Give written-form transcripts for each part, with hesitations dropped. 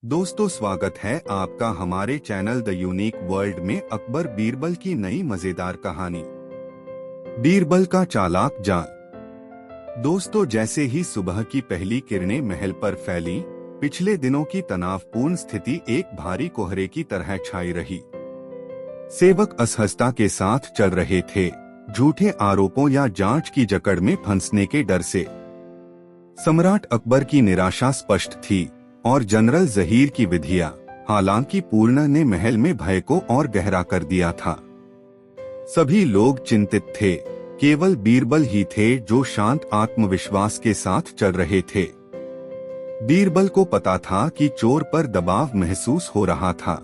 दोस्तों, स्वागत है आपका हमारे चैनल द यूनिक वर्ल्ड में अकबर बीरबल की नई मजेदार कहानी। बीरबल का चालाक जाल। दोस्तों, जैसे ही सुबह की पहली किरणें महल पर फैली, पिछले दिनों की तनावपूर्ण स्थिति एक भारी कोहरे की तरह छाई रही। सेवक असहजता के साथ चल रहे थे, झूठे आरोपों या जांच की जकड़ में फंसने के डर से। सम्राट अकबर की निराशा स्पष्ट थी और जनरल जहीर की विधियां, हालांकि पूर्ण ने महल में भय को और गहरा कर दिया था। सभी लोग चिंतित थे, केवल बीरबल ही थे जो शांत आत्मविश्वास के साथ चल रहे थे। बीरबल को पता था कि चोर पर दबाव महसूस हो रहा था।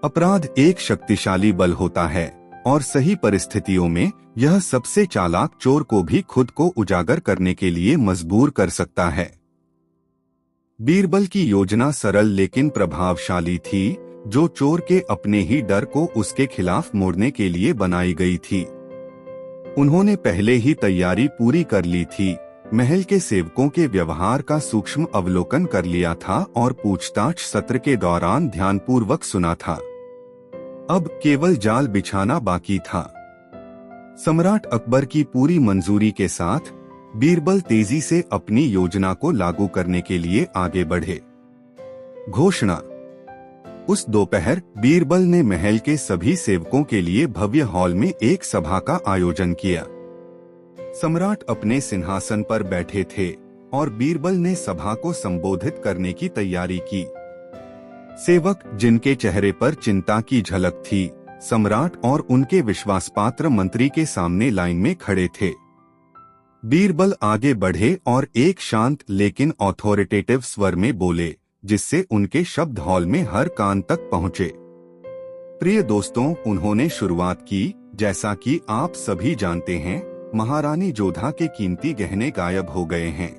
अपराध एक शक्तिशाली बल होता है और सही परिस्थितियों में यह सबसे चालाक चोर को भी खुद को उजागर करने के लिए मजबूर कर सकता है। बीरबल की योजना सरल लेकिन प्रभावशाली थी, जो चोर के अपने ही डर को उसके खिलाफ मोड़ने के लिए बनाई गई थी। उन्होंने पहले ही तैयारी पूरी कर ली थी, महल के सेवकों के व्यवहार का सूक्ष्म अवलोकन कर लिया था और पूछताछ सत्र के दौरान ध्यानपूर्वक सुना था। अब केवल जाल बिछाना बाकी था। सम्राट अकबर की पूरी मंजूरी के साथ बीरबल तेजी से अपनी योजना को लागू करने के लिए आगे बढ़े। घोषणा। उस दोपहर बीरबल ने महल के सभी सेवकों के लिए भव्य हॉल में एक सभा का आयोजन किया। सम्राट अपने सिंहासन पर बैठे थे और बीरबल ने सभा को संबोधित करने की तैयारी की। सेवक, जिनके चेहरे पर चिंता की झलक थी, सम्राट और उनके विश्वासपात्र मंत्री के सामने लाइन में खड़े थे। बीरबल आगे बढ़े और एक शांत लेकिन ऑथोरिटेटिव स्वर में बोले, जिससे उनके शब्द हॉल में हर कान तक पहुंचे। प्रिय दोस्तों, उन्होंने शुरुआत की, जैसा कि आप सभी जानते हैं, महारानी जोधा के कीमती गहने गायब हो गए हैं।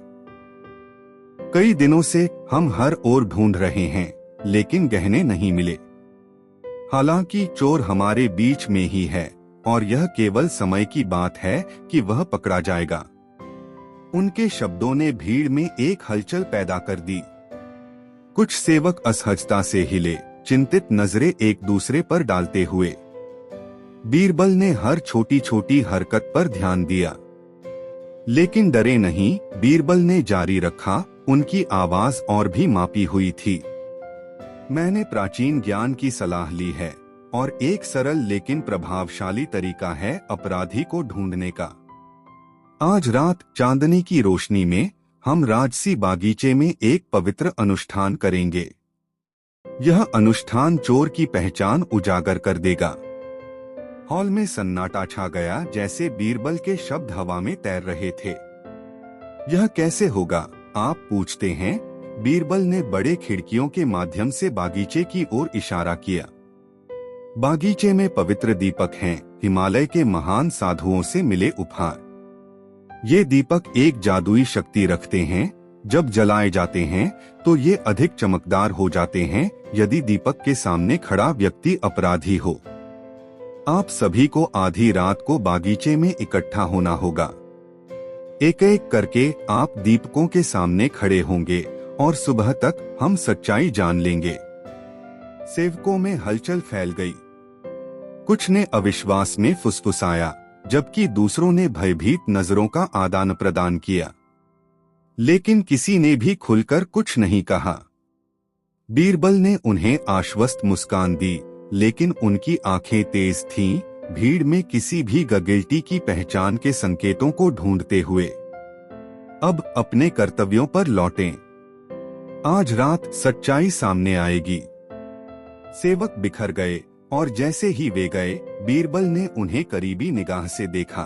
कई दिनों से हम हर ओर ढूंढ रहे हैं, लेकिन गहने नहीं मिले। हालांकि चोर हमारे बीच में ही है और यह केवल समय की बात है कि वह पकड़ा जाएगा। उनके शब्दों ने भीड़ में एक हलचल पैदा कर दी। कुछ सेवक असहजता से हिले, चिंतित नजरें एक दूसरे पर डालते हुए। बीरबल ने हर छोटी छोटी हरकत पर ध्यान दिया, लेकिन डरे नहीं। बीरबल ने जारी रखा, उनकी आवाज और भी मापी हुई थी। मैंने प्राचीन ज्ञान की सलाह ली है और एक सरल लेकिन प्रभावशाली तरीका है अपराधी को ढूंढने का। आज रात चांदनी की रोशनी में हम राजसी बागीचे में एक पवित्र अनुष्ठान करेंगे। यह अनुष्ठान चोर की पहचान उजागर कर देगा। हॉल में सन्नाटा छा गया, जैसे बीरबल के शब्द हवा में तैर रहे थे। यह कैसे होगा, आप पूछते हैं? बीरबल ने बड़े खिड़कियों के माध्यम से बागीचे की ओर इशारा किया। बागीचे में पवित्र दीपक हैं, हिमालय के महान साधुओं से मिले उपहार। ये दीपक एक जादुई शक्ति रखते हैं। जब जलाए जाते हैं तो ये अधिक चमकदार हो जाते हैं यदि दीपक के सामने खड़ा व्यक्ति अपराधी हो। आप सभी को आधी रात को बागीचे में इकट्ठा होना होगा। एक एक करके आप दीपकों के सामने खड़े होंगे और सुबह तक हम सच्चाई जान लेंगे। सेवकों में हलचल फैल गई। कुछ ने अविश्वास में फुसफुसाया, जबकि दूसरों ने भयभीत नजरों का आदान प्रदान किया, लेकिन किसी ने भी खुलकर कुछ नहीं कहा। बीरबल ने उन्हें आश्वस्त मुस्कान दी, लेकिन उनकी आंखें तेज थीं, भीड़ में किसी भी गिल्टी की पहचान के संकेतों को ढूंढते हुए। अब अपने कर्तव्यों पर लौटें। आज रात सच्चाई सामने आएगी। सेवक बिखर गए और जैसे ही वे गए, बीरबल ने उन्हें करीबी निगाह से देखा।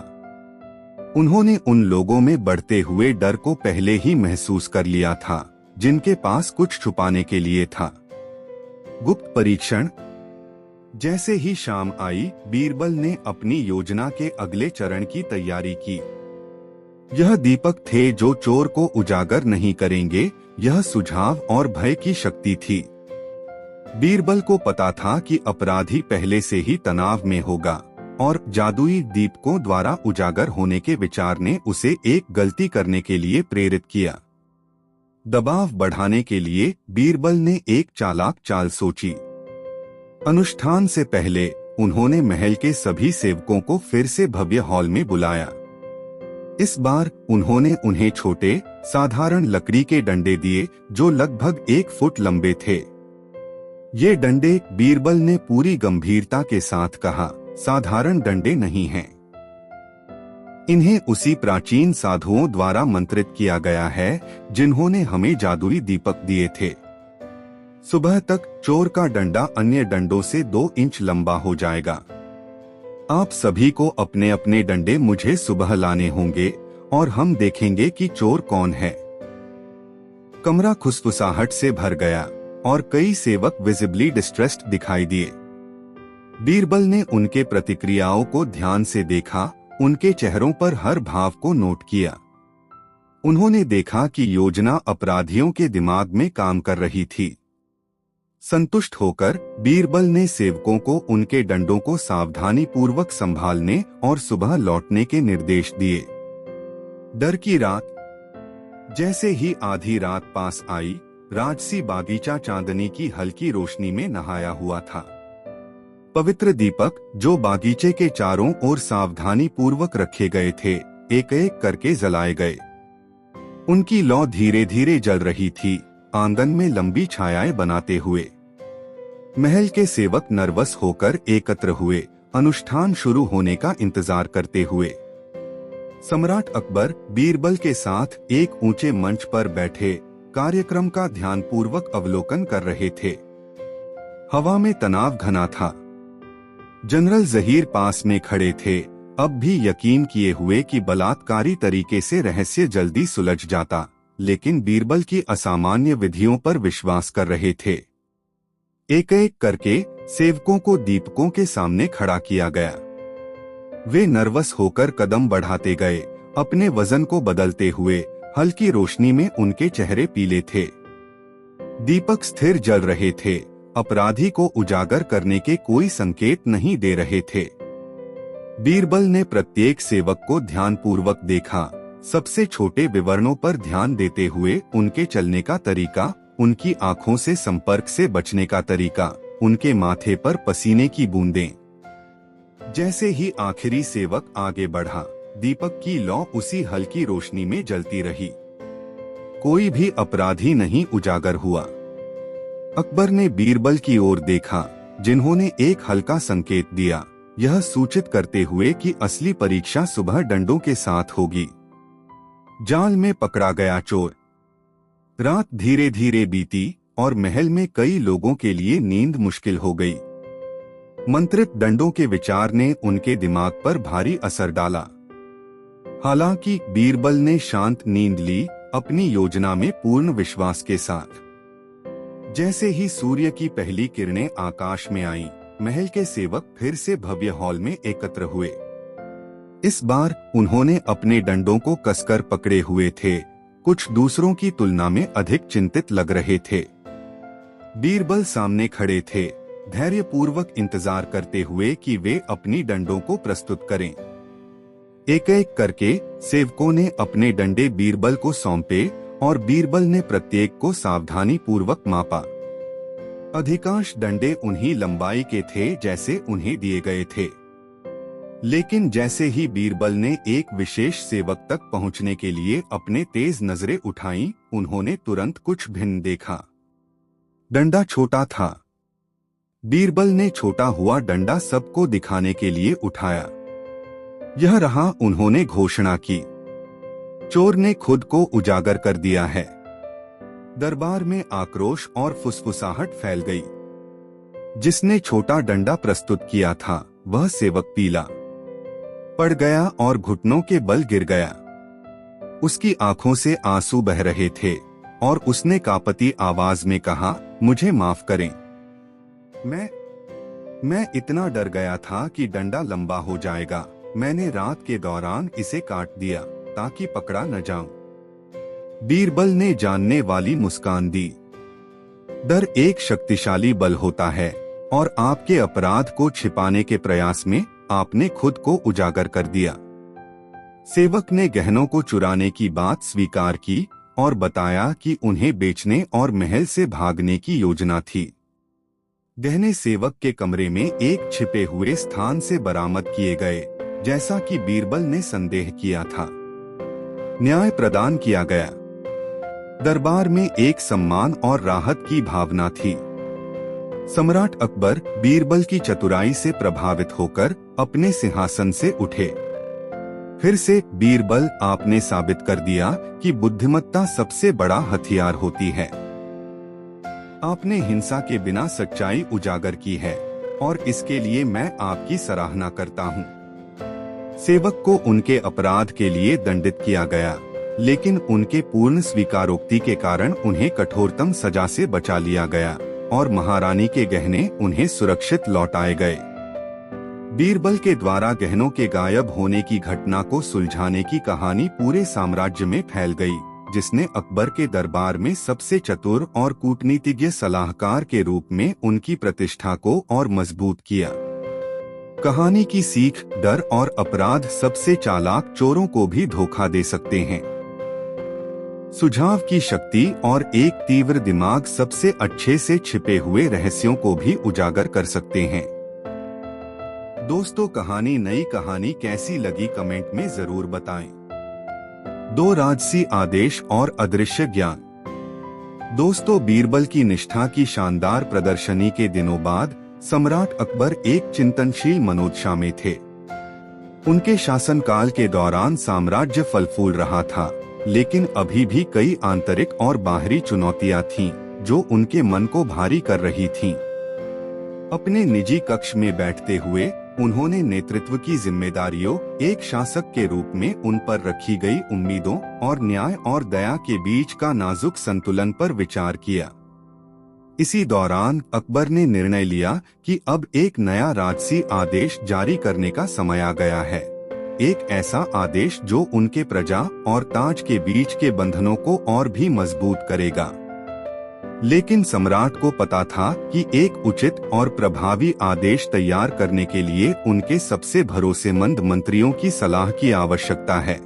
उन्होंने उन लोगों में बढ़ते हुए डर को पहले ही महसूस कर लिया था, जिनके पास कुछ छुपाने के लिए था। गुप्त परीक्षण। जैसे ही शाम आई, बीरबल ने अपनी योजना के अगले चरण की तैयारी की। यह दीपक थे जो चोर को उजागर नहीं करेंगे, यह सुझाव और भय की शक्ति थी। बीरबल को पता था कि अपराधी पहले से ही तनाव में होगा और जादुई दीपकों द्वारा उजागर होने के विचार ने उसे एक गलती करने के लिए प्रेरित किया। दबाव बढ़ाने के लिए बीरबल ने एक चालाक चाल सोची। अनुष्ठान से पहले उन्होंने महल के सभी सेवकों को फिर से भव्य हॉल में बुलाया। इस बार उन्होंने उन्हें छोटे साधारण लकड़ी के डंडे दिए जो लगभग 1 फुट लंबे थे। ये डंडे, बीरबल ने पूरी गंभीरता के साथ कहा, साधारण डंडे नहीं हैं। इन्हें उसी प्राचीन साधुओं द्वारा मंत्रित किया गया है जिन्होंने हमें जादुई दीपक दिए थे। सुबह तक चोर का डंडा अन्य डंडों से 2 इंच लंबा हो जाएगा। आप सभी को अपने अपने डंडे मुझे सुबह लाने होंगे और हम देखेंगे कि चोर कौन है। कमरा खुसफुसाहट से भर गया और कई सेवक विजिबली डिस्ट्रेस्ड दिखाई दिए। बीरबल ने उनके प्रतिक्रियाओं को ध्यान से देखा, उनके चेहरों पर हर भाव को नोट किया। उन्होंने देखा कि योजना अपराधियों के दिमाग में काम कर रही थी। संतुष्ट होकर बीरबल ने सेवकों को उनके डंडों को सावधानी पूर्वक संभालने और सुबह लौटने के निर्देश दिए। डर की रात। जैसे ही आधी रात पास आई, राजसी बागीचा चांदनी की हल्की रोशनी में नहाया हुआ था। पवित्र दीपक जो बागीचे के चारों ओर सावधानी पूर्वक रखे गए थे, एक एक करके जलाए गए। उनकी लौ धीरे धीरे जल रही थी, आंगन में लंबी छायाएं बनाते हुए। महल के सेवक नर्वस होकर एकत्र हुए, अनुष्ठान शुरू होने का इंतजार करते हुए। सम्राट अकबर बीरबल के साथ एक ऊंचे मंच पर बैठे कार्यक्रम का ध्यानपूर्वक अवलोकन कर रहे थे। हवा में तनाव घना था। जनरल जहीर पास में खड़े थे, अब भी यकीन किए हुए कि बलात्कारी तरीके से रहस्य जल्दी सुलझ जाता, लेकिन बीरबल की असामान्य विधियों पर विश्वास कर रहे थे। एक एक करके सेवकों को दीपकों के सामने खड़ा किया गया। वे नर्वस होकर कदम बढ़ाते गए, अपने वजन को बदलते हुए। हल्की रोशनी में उनके चेहरे पीले थे। दीपक स्थिर जल रहे थे, अपराधी को उजागर करने के कोई संकेत नहीं दे रहे थे। बीरबल ने प्रत्येक सेवक को ध्यानपूर्वक देखा, सबसे छोटे विवरणों पर ध्यान देते हुए। उनके चलने का तरीका, उनकी आंखों से संपर्क से बचने का तरीका, उनके माथे पर पसीने की बूंदें। जैसे ही आखिरी सेवक आगे बढ़ा, दीपक की लौ उसी हल्की रोशनी में जलती रही। कोई भी अपराधी नहीं उजागर हुआ। अकबर ने बीरबल की ओर देखा, जिन्होंने एक हल्का संकेत दिया, यह सूचित करते हुए कि असली परीक्षा सुबह डंडों के साथ होगी। जाल में पकड़ा गया चोर। रात धीरे धीरे बीती और महल में कई लोगों के लिए नींद मुश्किल हो गई। मंत्रित डंडों के विचार ने उनके दिमाग पर भारी असर डाला। हालांकि बीरबल ने शांत नींद ली, अपनी योजना में पूर्ण विश्वास के साथ। जैसे ही सूर्य की पहली किरणें आकाश में आईं, महल के सेवक फिर से भव्य हॉल में एकत्र हुए। इस बार उन्होंने अपने डंडों को कसकर पकड़े हुए थे, कुछ दूसरों की तुलना में अधिक चिंतित लग रहे थे। बीरबल सामने खड़े थे, धैर्यपूर्वक इंतजार करते हुए कि वे अपनी डंडों को प्रस्तुत करें। एक एक करके सेवकों ने अपने डंडे बीरबल को सौंपे और बीरबल ने प्रत्येक को सावधानी पूर्वक मापा। अधिकांश डंडे उन्हीं लंबाई के थे जैसे उन्हें दिए गए थे, लेकिन जैसे ही बीरबल ने एक विशेष सेवक तक पहुंचने के लिए अपने तेज नजरें उठाईं, उन्होंने तुरंत कुछ भिन्न देखा। डंडा छोटा था। बीरबल ने छोटा हुआ डंडा सबको दिखाने के लिए उठाया। यह रहा, उन्होंने घोषणा की। चोर ने खुद को उजागर कर दिया है। दरबार में आक्रोश और फुसफुसाहट फैल गई। जिसने छोटा डंडा प्रस्तुत किया था, वह सेवक पीला पड़ गया और घुटनों के बल गिर गया। उसकी आंखों से आंसू बह रहे थे और उसने कांपती आवाज में कहा, मुझे माफ करें। मैं इतना डर गया था कि डंडा लंबा हो जाएगा। मैंने रात के दौरान इसे काट दिया ताकि पकड़ा न जाऊं। बीरबल ने जानने वाली मुस्कान दी। डर एक शक्तिशाली बल होता है और आपके अपराध को छिपाने के प्रयास में आपने खुद को उजागर कर दिया। सेवक ने गहनों को चुराने की बात स्वीकार की और बताया कि उन्हें बेचने और महल से भागने की योजना थी। गहने सेवक के कमरे में एक छिपे हुए स्थान से बरामद किए गए, जैसा कि बीरबल ने संदेह किया था। न्याय प्रदान किया गया। दरबार में एक सम्मान और राहत की भावना थी। सम्राट अकबर बीरबल की चतुराई से प्रभावित होकर अपने सिंहासन से उठे। फिर से बीरबल, आपने साबित कर दिया कि बुद्धिमत्ता सबसे बड़ा हथियार होती है। आपने हिंसा के बिना सच्चाई उजागर की है और इसके लिए मैं आपकी सराहना करता हूँ। सेवक को उनके अपराध के लिए दंडित किया गया, लेकिन उनके पूर्ण स्वीकारोक्ति के कारण उन्हें कठोरतम सजा से बचा लिया गया और महारानी के गहने उन्हें सुरक्षित लौटाए गए। बीरबल के द्वारा गहनों के गायब होने की घटना को सुलझाने की कहानी पूरे साम्राज्य में फैल गई, जिसने अकबर के दरबार में सबसे चतुर और कूटनीतिज्ञ सलाहकार के रूप में उनकी प्रतिष्ठा को और मजबूत किया। कहानी की सीख, डर और अपराध सबसे चालाक चोरों को भी धोखा दे सकते हैं। सुझाव की शक्ति और एक तीव्र दिमाग सबसे अच्छे से छिपे हुए रहस्यों को भी उजागर कर सकते हैं। दोस्तों, नई कहानी कैसी लगी कमेंट में जरूर बताएं। 2 राजसी आदेश और अदृश्य ज्ञान। दोस्तों, बीरबल की निष्ठा की शानदार प्रदर्शनी के दिनों बाद सम्राट अकबर एक चिंतनशील मनोदशा में थे। उनके शासनकाल के दौरान साम्राज्य फल फूल रहा था, लेकिन अभी भी कई आंतरिक और बाहरी चुनौतियां थीं, जो उनके मन को भारी कर रही थीं। अपने निजी कक्ष में बैठते हुए उन्होंने नेतृत्व की जिम्मेदारियों, एक शासक के रूप में उन पर रखी गई उम्मीदों और न्याय और दया के बीच का नाजुक संतुलन पर विचार किया। इसी दौरान अकबर ने निर्णय लिया कि अब एक नया राजसी आदेश जारी करने का समय आ गया है। एक ऐसा आदेश जो उनके प्रजा और ताज के बीच के बंधनों को और भी मजबूत करेगा। लेकिन सम्राट को पता था कि एक उचित और प्रभावी आदेश तैयार करने के लिए उनके सबसे भरोसेमंद मंत्रियों की सलाह की आवश्यकता है।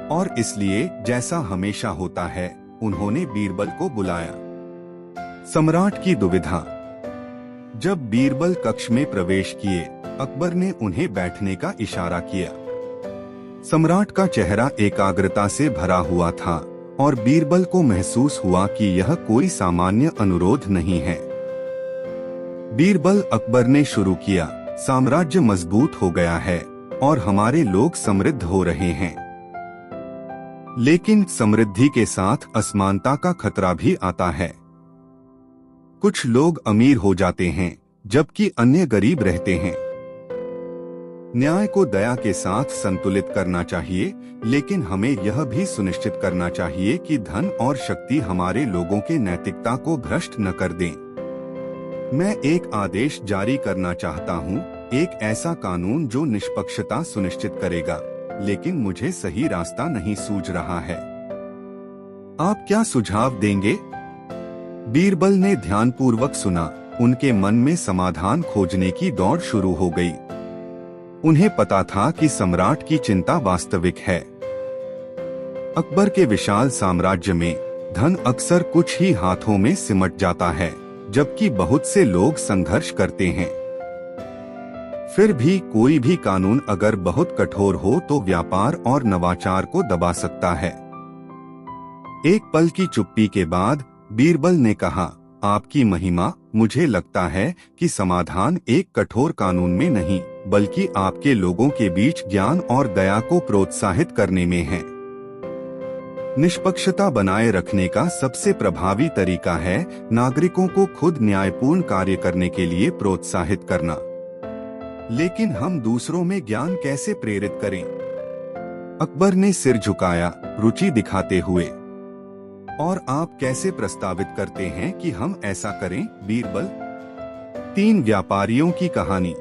और इसलिए, जैसा हमेशा होता है, उन्होंने बीरबल को बुलाया। सम्राट की दुविधा। जब बीरबल कक्ष में प्रवेश किए, अकबर ने उन्हें बैठने का इशारा किया। सम्राट का चेहरा एकाग्रता से भरा हुआ था और बीरबल को महसूस हुआ कि यह कोई सामान्य अनुरोध नहीं है। बीरबल, अकबर ने शुरू किया, साम्राज्य मजबूत हो गया है और हमारे लोग समृद्ध हो रहे हैं। लेकिन समृद्धि के साथ असमानता का खतरा भी आता है। कुछ लोग अमीर हो जाते हैं, जबकि अन्य गरीब रहते हैं। न्याय को दया के साथ संतुलित करना चाहिए, लेकिन हमें यह भी सुनिश्चित करना चाहिए कि धन और शक्ति हमारे लोगों के नैतिकता को भ्रष्ट न कर दें। मैं एक आदेश जारी करना चाहता हूँ, एक ऐसा कानून जो निष्पक्षता सुनिश्चित करेगा, लेकिन मुझे सही रास्ता नहीं सूझ रहा है। आप क्या सुझाव देंगे? बीरबल ने ध्यानपूर्वक सुना। उनके मन में समाधान खोजने की दौड़ शुरू हो गई। उन्हें पता था कि सम्राट की चिंता वास्तविक है। अकबर के विशाल साम्राज्य में धन अक्सर कुछ ही हाथों में सिमट जाता है, जबकि बहुत से लोग संघर्ष करते हैं। फिर भी कोई भी कानून अगर बहुत कठोर हो तो व्यापार और नवाचार को दबा सकता है। एक पल की चुप्पी के बाद बीरबल ने कहा, आपकी महिमा, मुझे लगता है कि समाधान एक कठोर कानून में नहीं, बल्कि आपके लोगों के बीच ज्ञान और दया को प्रोत्साहित करने में है। निष्पक्षता बनाए रखने का सबसे प्रभावी तरीका है नागरिकों को खुद न्यायपूर्ण कार्य करने के लिए प्रोत्साहित करना। लेकिन हम दूसरों में ज्ञान कैसे प्रेरित करें? अकबर ने सिर झुकाया, रुचि दिखाते हुए। और आप कैसे प्रस्तावित करते हैं कि हम ऐसा करें, बीरबल? 3 व्यापारियों की कहानी।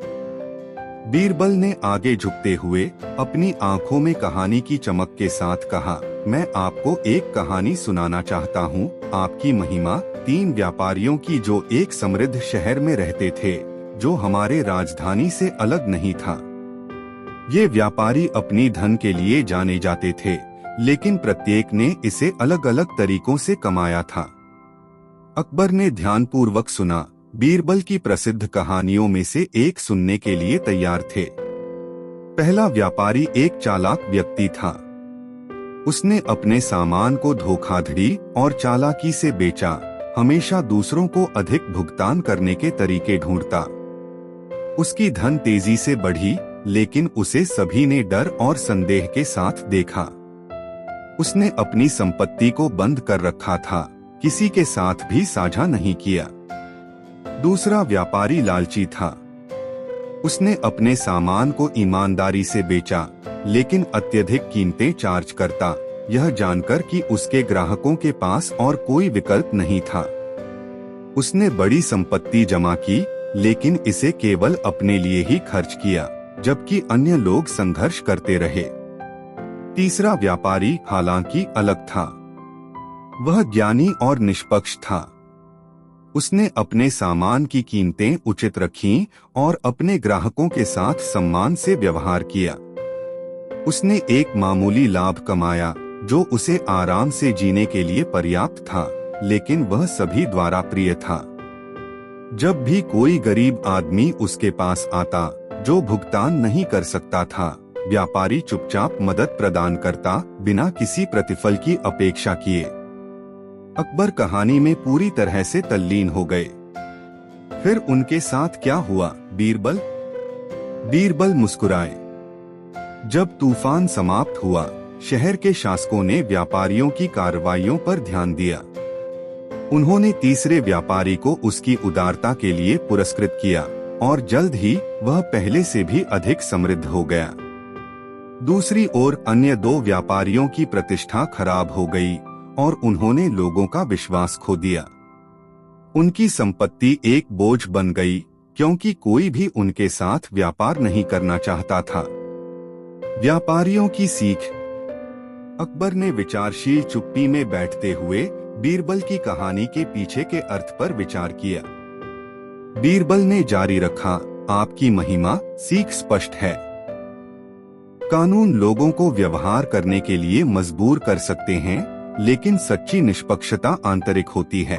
बीरबल ने आगे झुकते हुए अपनी आंखों में कहानी की चमक के साथ कहा, मैं आपको एक कहानी सुनाना चाहता हूँ, आपकी महिमा, 3 व्यापारियों की जो एक समृद्ध शहर में रहते थे, जो हमारे राजधानी से अलग नहीं था। ये व्यापारी अपनी धन के लिए जाने जाते थे, लेकिन प्रत्येक ने इसे अलग अलग तरीकों से कमाया था। अकबर ने ध्यानपूर्वक सुना। बीरबल की प्रसिद्ध कहानियों में से एक सुनने के लिए तैयार थे। पहला व्यापारी एक चालाक व्यक्ति था। उसने अपने सामान को धोखाधड़ी और चालाकी से बेचा। हमेशा दूसरों को अधिक भुगतान करने के तरीके ढूंढता। उसकी धन तेजी से बढ़ी, लेकिन उसे सभी ने डर और संदेह के साथ देखा। उसने अपनी संपत्ति को बंद कर रखा था, किसी के साथ भी साझा नहीं किया। दूसरा व्यापारी लालची था। उसने अपने सामान को ईमानदारी से बेचा, लेकिन अत्यधिक कीमतें चार्ज करता, यह जानकर कि उसके ग्राहकों के पास और कोई विकल्प नहीं था। उसने बड़ी संपत्ति जमा की, लेकिन इसे केवल अपने लिए ही खर्च किया, जबकि अन्य लोग संघर्ष करते रहे। तीसरा व्यापारी हालांकि अलग था। वह ज्ञानी और निष्पक्ष था। उसने अपने सामान की कीमतें उचित रखीं और अपने ग्राहकों के साथ सम्मान से व्यवहार किया। उसने एक मामूली लाभ कमाया, जो उसे आराम से जीने के लिए पर्याप्त था, लेकिन वह सभी द्वारा प्रिय था। जब भी कोई गरीब आदमी उसके पास आता, जो भुगतान नहीं कर सकता था, व्यापारी चुपचाप मदद प्रदान करता, बिना किसी प्रतिफल की अपेक्षा किए। अकबर कहानी में पूरी तरह से तल्लीन हो गए। फिर उनके साथ क्या हुआ, बीरबल? बीरबल मुस्कुराए। जब तूफान समाप्त हुआ, शहर के शासकों ने व्यापारियों की कार्रवाइयों पर ध्यान दिया। उन्होंने तीसरे व्यापारी को उसकी उदारता के लिए पुरस्कृत किया और जल्द ही वह पहले से भी अधिक समृद्ध हो गया। दूसरी ओर अन्य दो व्यापारियों की प्रतिष्ठा खराब हो गई और उन्होंने लोगों का विश्वास खो दिया। उनकी संपत्ति एक बोझ बन गई, क्योंकि कोई भी उनके साथ व्यापार नहीं करना चाहता था। व्यापारियों की सीख। अकबर ने विचारशील चुप्पी में बैठते हुए बीरबल की कहानी के पीछे के अर्थ पर विचार किया। बीरबल ने जारी रखा, आपकी महिमा सीख स्पष्ट है। कानून लोगों को व्यवहार करने के लिए मजबूर कर सकते हैं, लेकिन सच्ची निष्पक्षता आंतरिक होती है।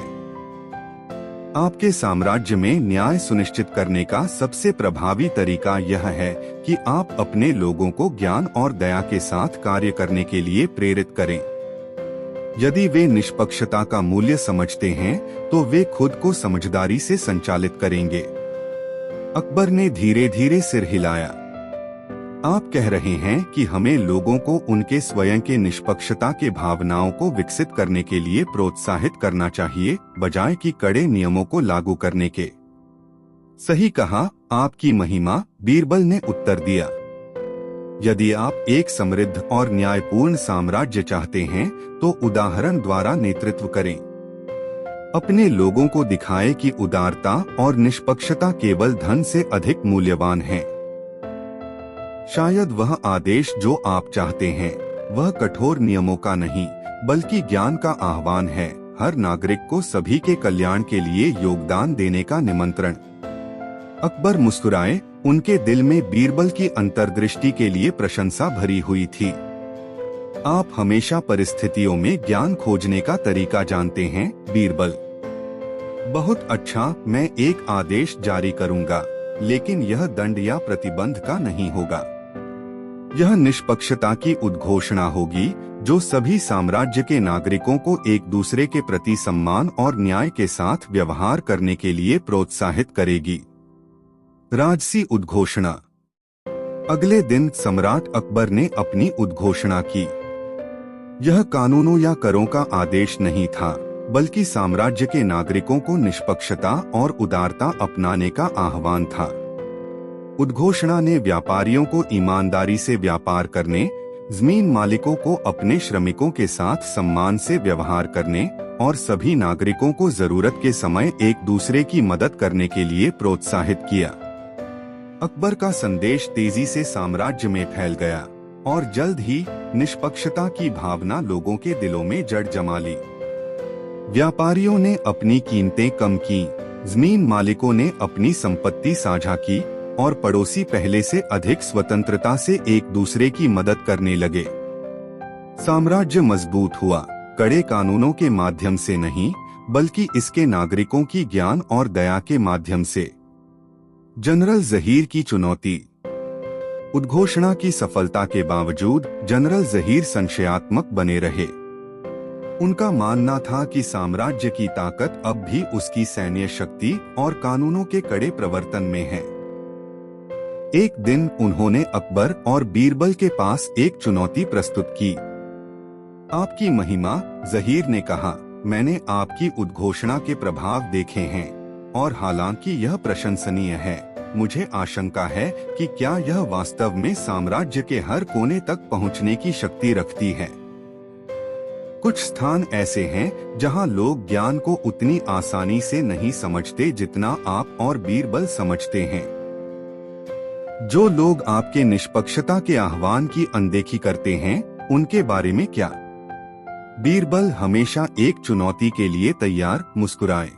आपके साम्राज्य में न्याय सुनिश्चित करने का सबसे प्रभावी तरीका यह है कि आप अपने लोगों को ज्ञान और दया के साथ कार्य करने के लिए प्रेरित करें। यदि वे निष्पक्षता का मूल्य समझते हैं, तो वे खुद को समझदारी से संचालित करेंगे। अकबर ने धीरे धीरे सिर हिलाया। आप कह रहे हैं कि हमें लोगों को उनके स्वयं के निष्पक्षता के भावनाओं को विकसित करने के लिए प्रोत्साहित करना चाहिए, बजाय कि कड़े नियमों को लागू करने के। सही कहा, आपकी महिमा, बीरबल ने उत्तर दिया। यदि आप एक समृद्ध और न्यायपूर्ण साम्राज्य चाहते हैं, तो उदाहरण द्वारा नेतृत्व करें। अपने लोगों को दिखाएं कि उदारता और निष्पक्षता केवल धन से अधिक मूल्यवान हैं। शायद वह आदेश जो आप चाहते हैं, वह कठोर नियमों का नहीं, बल्कि ज्ञान का आह्वान है। हर नागरिक को सभी के कल्याण के लिए योगदान देने का निमंत्रण। अकबर मुस्कुराए। उनके दिल में बीरबल की अंतर्दृष्टि के लिए प्रशंसा भरी हुई थी। आप हमेशा परिस्थितियों में ज्ञान खोजने का तरीका जानते हैं, बीरबल। बहुत अच्छा, मैं एक आदेश जारी करूंगा, लेकिन यह दंड या प्रतिबंध का नहीं होगा। यह निष्पक्षता की उद्घोषणा होगी, जो सभी साम्राज्य के नागरिकों को एक दूसरे के प्रति सम्मान और न्याय के साथ व्यवहार करने के लिए प्रोत्साहित करेगी। राजसी उद्घोषणा। अगले दिन सम्राट अकबर ने अपनी उद्घोषणा की। यह कानूनों या करों का आदेश नहीं था, बल्कि साम्राज्य के नागरिकों को निष्पक्षता और उदारता अपनाने का आह्वान था। उद्घोषणा ने व्यापारियों को ईमानदारी से व्यापार करने, जमीन मालिकों को अपने श्रमिकों के साथ सम्मान से व्यवहार करने और सभी नागरिकों को जरूरत के समय एक दूसरे की मदद करने के लिए प्रोत्साहित किया। अकबर का संदेश तेजी से साम्राज्य में फैल गया और जल्द ही निष्पक्षता की भावना लोगों के दिलों में जड़ जमा ली। व्यापारियों ने अपनी कीमतें कम की, जमीन मालिकों ने अपनी संपत्ति साझा की और पड़ोसी पहले से अधिक स्वतंत्रता से एक दूसरे की मदद करने लगे। साम्राज्य मजबूत हुआ, कड़े कानूनों के माध्यम से नहीं, बल्कि इसके नागरिकों की ज्ञान और दया के माध्यम से। जनरल जहीर की चुनौती। उद्घोषणा की सफलता के बावजूद जनरल जहीर संशयात्मक बने रहे। उनका मानना था कि साम्राज्य की ताकत अब भी उसकी सैन्य शक्ति और कानूनों के कड़े प्रवर्तन में है। एक दिन उन्होंने अकबर और बीरबल के पास एक चुनौती प्रस्तुत की। आपकी महिमा, जहीर ने कहा, मैंने आपकी उद्घोषणा के प्रभाव देखे हैं और हालांकि यह प्रशंसनीय है, मुझे आशंका है कि क्या यह वास्तव में साम्राज्य के हर कोने तक पहुंचने की शक्ति रखती है। कुछ स्थान ऐसे हैं जहां लोग ज्ञान को उतनी आसानी से नहीं समझते जितना आप और बीरबल समझते हैं। जो लोग आपके निष्पक्षता के आह्वान की अनदेखी करते हैं, उनके बारे में क्या? बीरबल हमेशा एक चुनौती के लिए तैयार मुस्कुराए।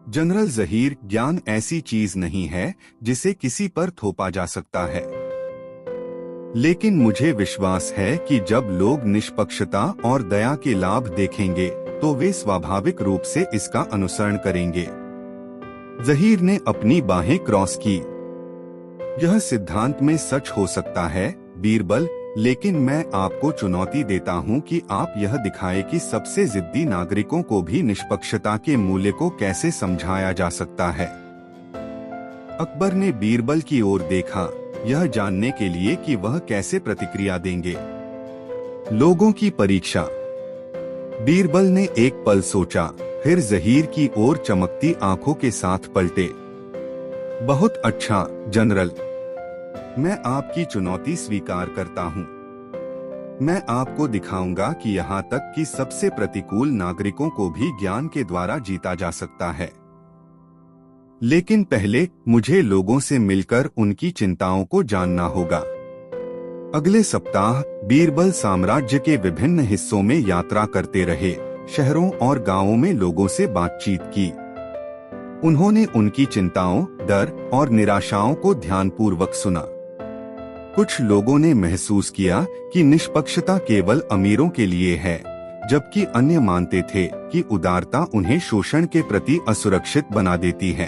जनरल जहीर, ज्ञान ऐसी चीज नहीं है जिसे किसी पर थोपा जा सकता है, लेकिन मुझे विश्वास है कि जब लोग निष्पक्षता और दया के लाभ देखेंगे तो वे स्वाभाविक रूप से इसका अनुसरण करेंगे। जहीर ने अपनी बाहें क्रॉस की। यह सिद्धांत में सच हो सकता है बीरबल, लेकिन मैं आपको चुनौती देता हूं कि आप यह दिखाएं कि सबसे जिद्दी नागरिकों को भी निष्पक्षता के मूल्य को कैसे समझाया जा सकता है। अकबर ने बीरबल की ओर देखा, यह जानने के लिए कि वह कैसे प्रतिक्रिया देंगे। लोगों की परीक्षा। बीरबल ने एक पल सोचा, फिर जहीर की ओर चमकती आंखों के साथ पलटे। बहुत अच्छा जनरल, मैं आपकी चुनौती स्वीकार करता हूं। मैं आपको दिखाऊंगा कि यहाँ तक कि सबसे प्रतिकूल नागरिकों को भी ज्ञान के द्वारा जीता जा सकता है। लेकिन पहले मुझे लोगों से मिलकर उनकी चिंताओं को जानना होगा। अगले सप्ताह बीरबल साम्राज्य के विभिन्न हिस्सों में यात्रा करते रहे, शहरों और गांवों में लोगों से बातचीत की। उन्होंने उनकी चिंताओं, डर और निराशाओं को ध्यानपूर्वक सुना। कुछ लोगों ने महसूस किया कि निष्पक्षता केवल अमीरों के लिए है, जबकि अन्य मानते थे कि उदारता उन्हें शोषण के प्रति असुरक्षित बना देती है।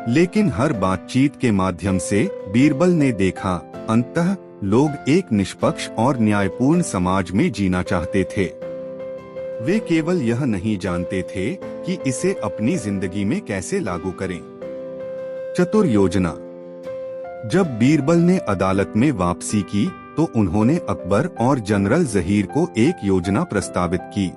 लेकिन हर बातचीत के माध्यम से बीरबल ने देखा, अंततः लोग एक निष्पक्ष और न्यायपूर्ण समाज में जीना चाहते थे। वे केवल यह नहीं जानते थे कि इसे अपनी जिंदगी में कैसे लागू करें। चतुर योजना। जब बीरबल ने अदालत में वापसी की तो उन्होंने अकबर और जनरल जहीर को एक योजना प्रस्तावित की।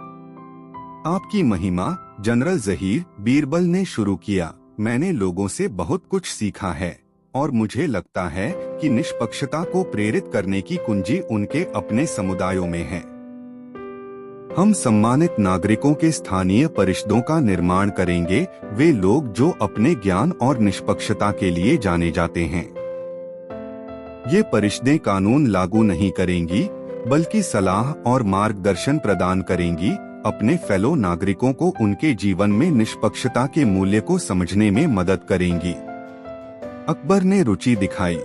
आपकी महिमा, जनरल जहीर, बीरबल ने शुरू किया, मैंने लोगों से बहुत कुछ सीखा है और मुझे लगता है कि निष्पक्षता को प्रेरित करने की कुंजी उनके अपने समुदायों में है। हम सम्मानित नागरिकों के स्थानीय परिषदों का निर्माण करेंगे, वे लोग जो अपने ज्ञान और निष्पक्षता के लिए जाने जाते हैं। ये परिषदें कानून लागू नहीं करेंगी, बल्कि सलाह और मार्गदर्शन प्रदान करेंगी, अपने फेलो नागरिकों को उनके जीवन में निष्पक्षता के मूल्य को समझने में मदद करेंगी। अकबर ने रुचि दिखाई।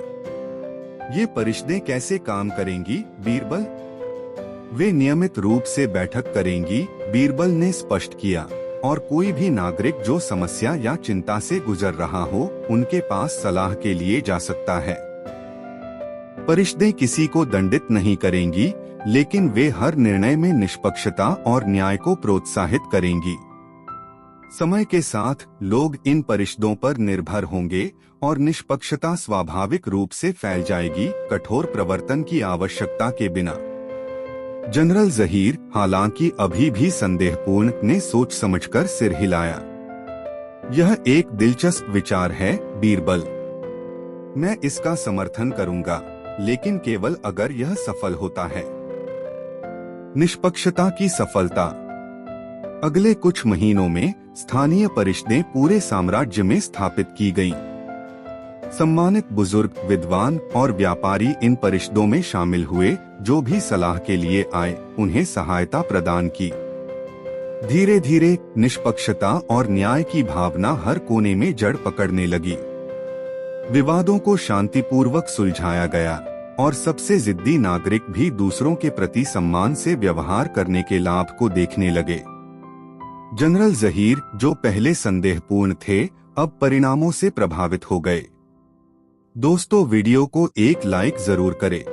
ये परिषदें कैसे काम करेंगी बीरबल? वे नियमित रूप से बैठक करेंगी, बीरबल ने स्पष्ट किया, और कोई भी नागरिक जो समस्या या चिंता से गुजर रहा हो, उनके पास सलाह के लिए जा सकता है। परिषदें किसी को दंडित नहीं करेंगी, लेकिन वे हर निर्णय में निष्पक्षता और न्याय को प्रोत्साहित करेंगी। समय के साथ लोग इन परिषदों पर निर्भर होंगे और निष्पक्षता स्वाभाविक रूप से फैल जाएगी, कठोर प्रवर्तन की आवश्यकता के बिना। जनरल जहीर, हालांकि अभी भी संदेहपूर्ण, ने सोच समझकर सिर हिलाया। यह एक दिलचस्प विचार है बीरबल, मैं इसका समर्थन करूंगा, लेकिन केवल अगर यह सफल होता है। निष्पक्षता की सफलता। अगले कुछ महीनों में स्थानीय परिषदें पूरे साम्राज्य में स्थापित की गईं। सम्मानित बुजुर्ग, विद्वान और व्यापारी इन परिषदों में शामिल हुए, जो भी सलाह के लिए आए, उन्हें सहायता प्रदान की। धीरे धीरे निष्पक्षता और न्याय की भावना हर कोने में जड़ पकड़ने लगी। विवादों को शांतिपूर्वक सुलझाया गया और सबसे जिद्दी नागरिक भी दूसरों के प्रति सम्मान से व्यवहार करने के लाभ को देखने लगे। जनरल ज़हीर, जो पहले संदेहपूर्ण थे, अब परिणामों से प्रभावित हो गए। दोस्तों, वीडियो को एक लाइक जरूर करें।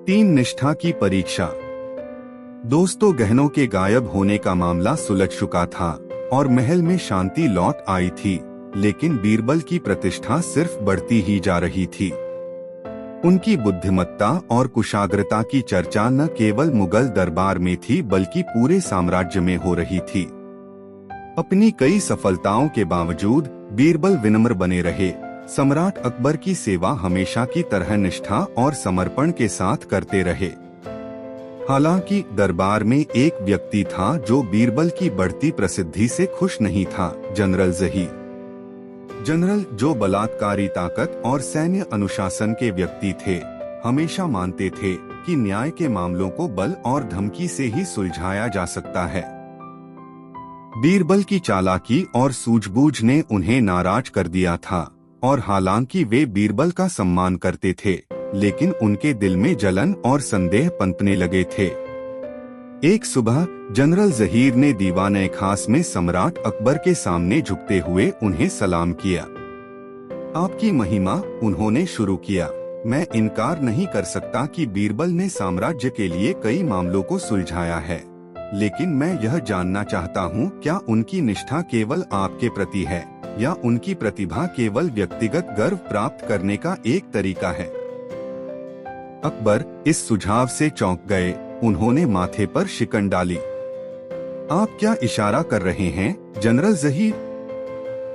3 निष्ठा की परीक्षा। दोस्तों, गहनों के गायब होने का मामला सुलझ चुका था और महल में शांति लौट आई थी, लेकिन बीरबल की प्रतिष्ठा सिर्फ बढ़ती ही जा रही थी। उनकी बुद्धिमत्ता और कुशाग्रता की चर्चा न केवल मुगल दरबार में थी बल्कि पूरे साम्राज्य में हो रही थी। अपनी कई सफलताओं के बावजूद बीरबल विनम्र बने रहे। सम्राट अकबर की सेवा हमेशा की तरह निष्ठा और समर्पण के साथ करते रहे। हालांकि दरबार में एक व्यक्ति था जो बीरबल की बढ़ती प्रसिद्धि से खुश नहीं था, जनरल ज़हीर। जनरल, जो बलात्कारी ताकत और सैन्य अनुशासन के व्यक्ति थे, हमेशा मानते थे कि न्याय के मामलों को बल और धमकी से ही सुलझाया जा सकता है। बीरबल की चालाकी और सूझबूझ ने उन्हें नाराज कर दिया था और हालांकि वे बीरबल का सम्मान करते थे, लेकिन उनके दिल में जलन और संदेह पनपने लगे थे। एक सुबह जनरल ज़हीर ने दीवाने खास में सम्राट अकबर के सामने झुकते हुए उन्हें सलाम किया। आपकी महिमा, उन्होंने शुरू किया, मैं इनकार नहीं कर सकता कि बीरबल ने साम्राज्य के लिए कई मामलों को सुलझाया है, लेकिन मैं यह जानना चाहता हूँ, क्या उनकी निष्ठा केवल आपके प्रति है या उनकी प्रतिभा केवल व्यक्तिगत गर्व प्राप्त करने का एक तरीका है? अकबर इस सुझाव से चौंक गए। उन्होंने माथे पर शिकन डाली। आप क्या इशारा कर रहे हैं, जनरल ज़हीर?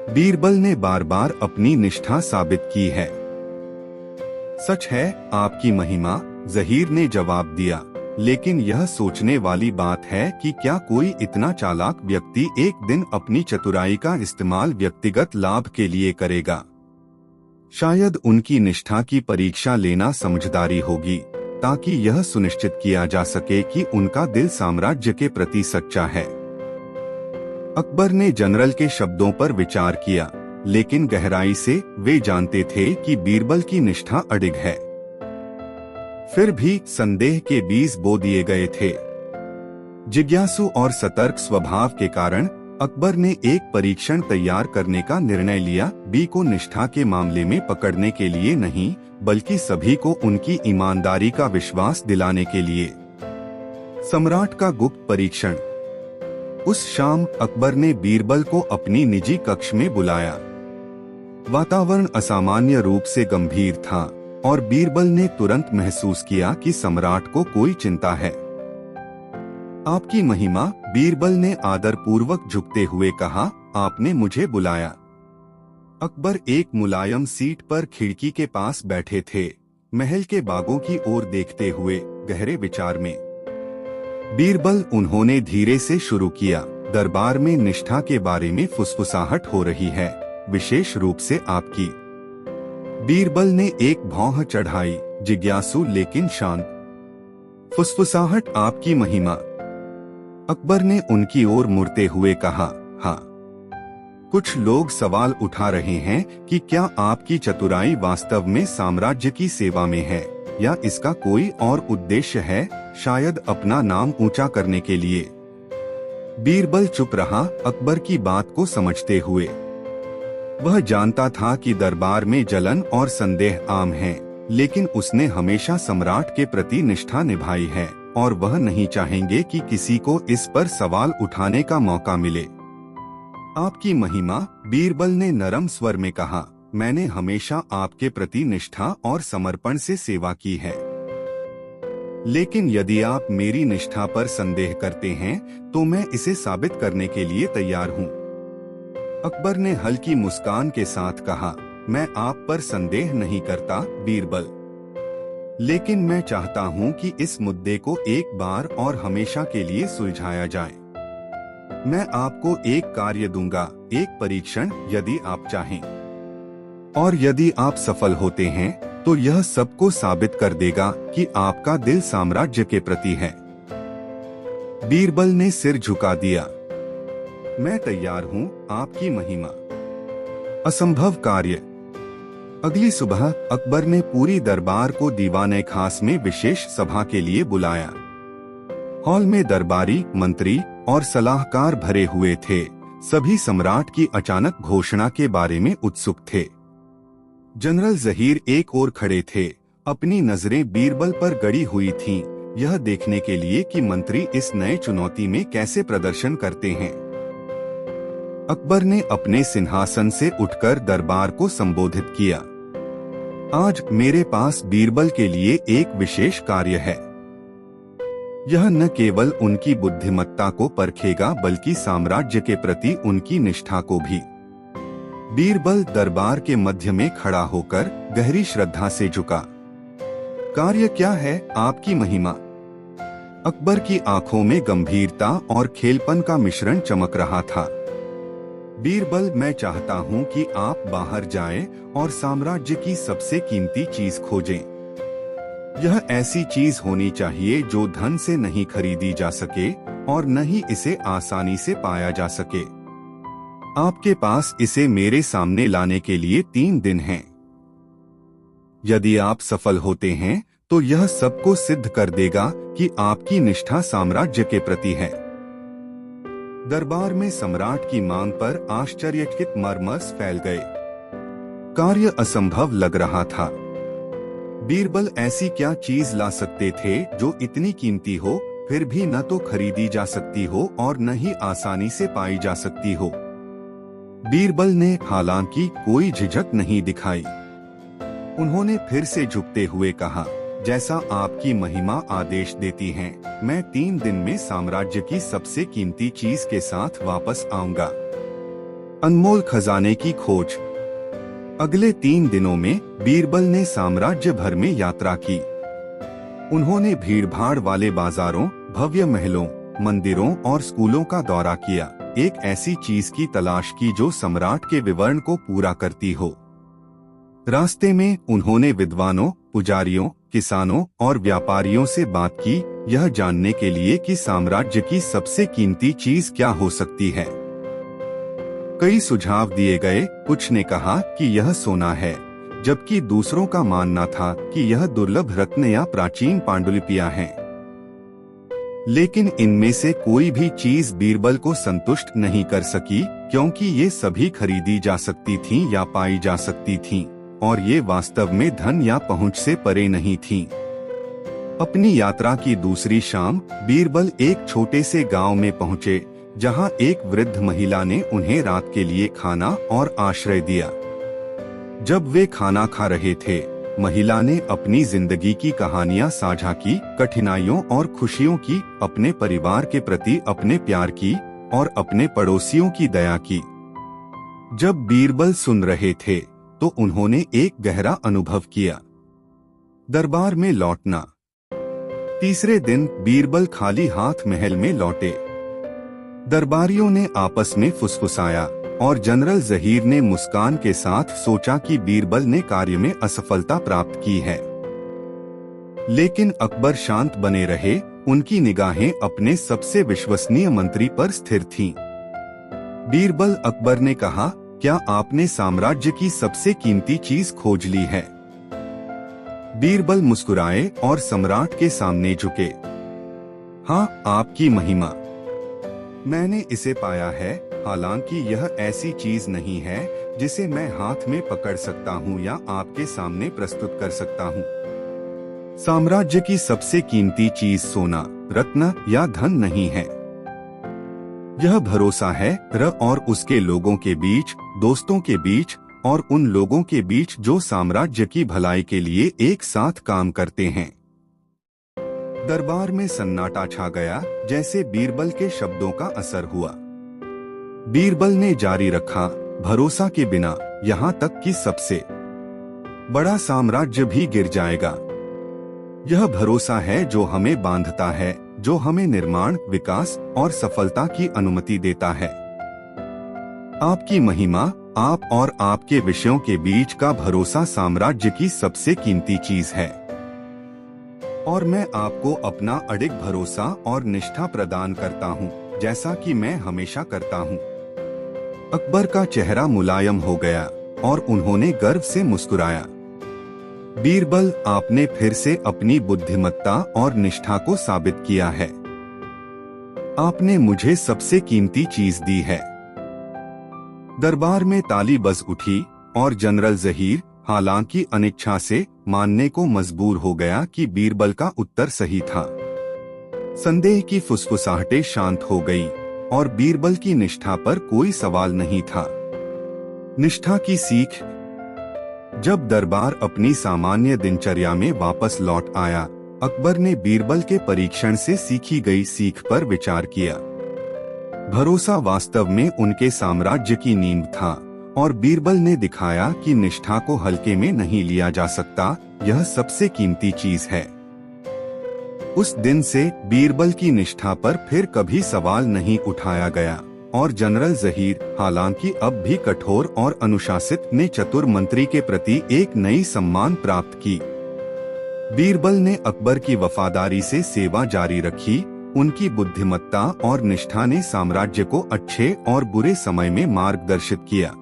बीरबल ने बार बार अपनी निष्ठा साबित की है। सच है, आपकी महिमा, ज़हीर ने जवाब दिया, लेकिन यह सोचने वाली बात है कि क्या कोई इतना चालाक व्यक्ति एक दिन अपनी चतुराई का इस्तेमाल व्यक्तिगत लाभ के लिए करेगा? शायद उनकी निष्ठा की परीक्षा लेना समझदारी होगी, ताकि यह सुनिश्चित किया जा सके कि उनका दिल साम्राज्य के प्रति सच्चा है। अकबर ने जनरल के शब्दों पर विचार किया, लेकिन गहराई से वे जानते थे कि बीरबल की निष्ठा अडिग है। फिर भी संदेह के बीज बो दिए गए थे। जिज्ञासु और सतर्क स्वभाव के कारण अकबर ने एक परीक्षण तैयार करने का निर्णय लिया, बी को निष्ठा के मामले में पकड़ने के लिए नहीं, बल्कि सभी को उनकी ईमानदारी का विश्वास दिलाने के लिए। सम्राट का गुप्त परीक्षण। उस शाम अकबर ने बीरबल को अपनी निजी कक्ष में बुलाया। वातावरण असामान्य रूप से गंभीर था और बीरबल ने तुरंत महसूस किया कि सम्राट को कोई चिंता है। आपकी महिमा, बीरबल ने आदरपूर्वक झुकते हुए कहा, आपने मुझे बुलाया। अकबर एक मुलायम सीट पर खिड़की के पास बैठे थे, महल के बागों की ओर देखते हुए गहरे विचार में। बीरबल, उन्होंने धीरे से शुरू किया, दरबार में निष्ठा के बारे में फुसफुसाहट हो रही है, विशेष रूप से आपकी। बीरबल ने एक भौं चढ़ाई, जिज्ञासु लेकिन शांत। फुसफुसाहट, आपकी महिमा। अकबर ने उनकी ओर मुड़ते हुए कहा, हाँ, कुछ लोग सवाल उठा रहे हैं कि क्या आपकी चतुराई वास्तव में साम्राज्य की सेवा में है या इसका कोई और उद्देश्य है, शायद अपना नाम ऊंचा करने के लिए। बीरबल चुप रहा, अकबर की बात को समझते हुए। वह जानता था कि दरबार में जलन और संदेह आम हैं, लेकिन उसने हमेशा सम्राट के प्रति निष्ठा निभाई है और वह नहीं चाहेंगे कि किसी को इस पर सवाल उठाने का मौका मिले। आपकी महिमा, बीरबल ने नरम स्वर में कहा, मैंने हमेशा आपके प्रति निष्ठा और समर्पण से सेवा की है, लेकिन यदि आप मेरी निष्ठा पर संदेह करते हैं तो मैं इसे साबित करने के लिए तैयार हूँ। अकबर ने हल्की मुस्कान के साथ कहा, मैं आप पर संदेह नहीं करता बीरबल, लेकिन मैं चाहता हूं कि इस मुद्दे को एक बार और हमेशा के लिए सुलझाया जाए। मैं आपको एक कार्य दूंगा, एक परीक्षण, यदि आप चाहें, और यदि आप सफल होते हैं तो यह सबको साबित कर देगा कि आपका दिल साम्राज्य के प्रति है। बीरबल ने सिर झुका दिया। मैं तैयार हूं, आपकी महिमा। असंभव कार्य। अगली सुबह अकबर ने पूरी दरबार को दीवाने खास में विशेष सभा के लिए बुलाया। हॉल में दरबारी, मंत्री और सलाहकार भरे हुए थे। सभी सम्राट की अचानक घोषणा के बारे में उत्सुक थे। जनरल जहीर एक ओर खड़े थे। अपनी नजरें बीरबल पर गड़ी हुई थीं, यह देखने के लिए कि मंत्री इस नए चुनौती में कैसे प्रदर्शन करते हैं। अकबर ने अपने सिंहासन से उठकर दरबार को संबोधित किया। आज मेरे पास बीरबल के लिए एक विशेष कार्य है। यह न केवल उनकी बुद्धिमत्ता को परखेगा बल्कि साम्राज्य के प्रति उनकी निष्ठा को भी। बीरबल दरबार के मध्य में खड़ा होकर गहरी श्रद्धा से झुका। कार्य क्या है आपकी महिमा? अकबर की आंखों में गंभीरता और खेलपन का मिश्रण चमक रहा था। बीरबल, मैं चाहता हूं कि आप बाहर जाएं और साम्राज्य की सबसे कीमती चीज खोजें। यह ऐसी चीज होनी चाहिए जो धन से नहीं खरीदी जा सके और न ही इसे आसानी से पाया जा सके। आपके पास इसे मेरे सामने लाने के लिए 3 दिन हैं। यदि आप सफल होते हैं तो यह सबको सिद्ध कर देगा कि आपकी निष्ठा साम्राज्य के प्रति है। दरबार में सम्राट की मांग पर आश्चर्यचकित मरमस फैल गए। कार्य असंभव लग रहा था। बीरबल ऐसी क्या चीज ला सकते थे जो इतनी कीमती हो, फिर भी न तो खरीदी जा सकती हो और न ही आसानी से पाई जा सकती हो। बीरबल ने हालांकि कोई झिझक नहीं दिखाई। उन्होंने फिर से झुकते हुए कहा, जैसा आपकी महिमा आदेश देती हैं, मैं 3 दिन में साम्राज्य की सबसे कीमती चीज के साथ वापस आऊंगा। अनमोल खजाने की खोज। अगले 3 दिनों में बीरबल ने साम्राज्य भर में यात्रा की। उन्होंने भीड़भाड़ वाले बाजारों, भव्य महलों, मंदिरों और स्कूलों का दौरा किया, एक ऐसी चीज की तलाश की जो सम्राट के विवरण को पूरा करती हो। रास्ते में उन्होंने विद्वानों, पुजारियों, किसानों और व्यापारियों से बात की, यह जानने के लिए कि साम्राज्य की सबसे कीमती चीज क्या हो सकती है। कई सुझाव दिए गए। कुछ ने कहा कि यह सोना है, जबकि दूसरों का मानना था कि यह दुर्लभ रत्न या प्राचीन पांडुलिपियां हैं। लेकिन इनमें से कोई भी चीज बीरबल को संतुष्ट नहीं कर सकी, क्योंकि ये सभी खरीदी जा सकती थीं या पाई जा सकती थीं, और ये वास्तव में धन या पहुंच से परे नहीं थीं। अपनी यात्रा की दूसरी शाम बीरबल एक छोटे से गांव में पहुंचे, जहां एक वृद्ध महिला ने उन्हें रात के लिए खाना और आश्रय दिया। जब वे खाना खा रहे थे, महिला ने अपनी जिंदगी की कहानियां साझा की, कठिनाइयों और खुशियों की, अपने परिवार के प्रति अपने प्यार की और अपने पड़ोसियों की दया की। जब बीरबल सुन रहे थे तो उन्होंने एक गहरा अनुभव किया। दरबार में लौटना। तीसरे दिन बीरबल खाली हाथ महल में लौटे। दरबारियों ने आपस में फुसफुसाया और जनरल जहीर ने मुस्कान के साथ सोचा कि बीरबल ने कार्य में असफलता प्राप्त की है। लेकिन अकबर शांत बने रहे। उनकी निगाहें अपने सबसे विश्वसनीय मंत्री पर स्थिर थीं। बीरबल, अकबर ने कहा, क्या आपने साम्राज्य की सबसे कीमती चीज खोज ली है? बीरबल मुस्कुराए और सम्राट के सामने झुके। हाँ, आपकी महिमा, मैंने इसे पाया है। हालांकि यह ऐसी चीज नहीं है जिसे मैं हाथ में पकड़ सकता हूँ या आपके सामने प्रस्तुत कर सकता हूँ। साम्राज्य की सबसे कीमती चीज सोना, रत्न या धन नहीं है। यह भरोसा है और उसके लोगों के बीच, दोस्तों के बीच और उन लोगों के बीच जो साम्राज्य की भलाई के लिए एक साथ काम करते हैं। दरबार में सन्नाटा छा गया, जैसे बीरबल के शब्दों का असर हुआ। बीरबल ने जारी रखा, भरोसा के बिना यहाँ तक कि सबसे बड़ा साम्राज्य भी गिर जाएगा। यह भरोसा है जो हमें बांधता है, जो हमें निर्माण, विकास और सफलता की अनुमति देता है। आपकी महिमा, आप और आपके विषयों के बीच का भरोसा साम्राज्य की सबसे कीमती चीज है। और मैं आपको अपना अडिग भरोसा और निष्ठा प्रदान करता हूँ, जैसा कि मैं हमेशा करता हूँ। अकबर का चेहरा मुलायम हो गया। और उन्होंने गर्व से मुस्कुराया। बीरबल, आपने फिर से अपनी बुद्धिमत्ता और निष्ठा को साबित किया है। आपने मुझे सबसे कीमती चीज दी है। दरबार में ताली बज उठी और जनरल ज़हीर, हालांकि अनिच्छा से, मानने को मजबूर हो गया कि बीरबल का उत्तर सही था। संदेह की फुसफुसाहटें शांत हो गई और बीरबल की निष्ठा पर कोई सवाल नहीं था। निष्ठा की सीख। जब दरबार अपनी सामान्य दिनचर्या में वापस लौट आया, अकबर ने बीरबल के परीक्षण से सीखी गई सीख पर विचार किया। भरोसा वास्तव में उनके साम्राज्य की नींव था और बीरबल ने दिखाया कि निष्ठा को हल्के में नहीं लिया जा सकता, यह सबसे कीमती चीज है। उस दिन से बीरबल की निष्ठा पर फिर कभी सवाल नहीं उठाया गया और जनरल ज़हीर, हालांकि अब भी कठोर और अनुशासित, ने चतुर मंत्री के प्रति एक नई सम्मान प्राप्त की। बीरबल ने अकबर की वफादारी से सेवा जारी रखी। उनकी बुद्धिमत्ता और निष्ठा ने साम्राज्य को अच्छे और बुरे समय में मार्गदर्शित किया।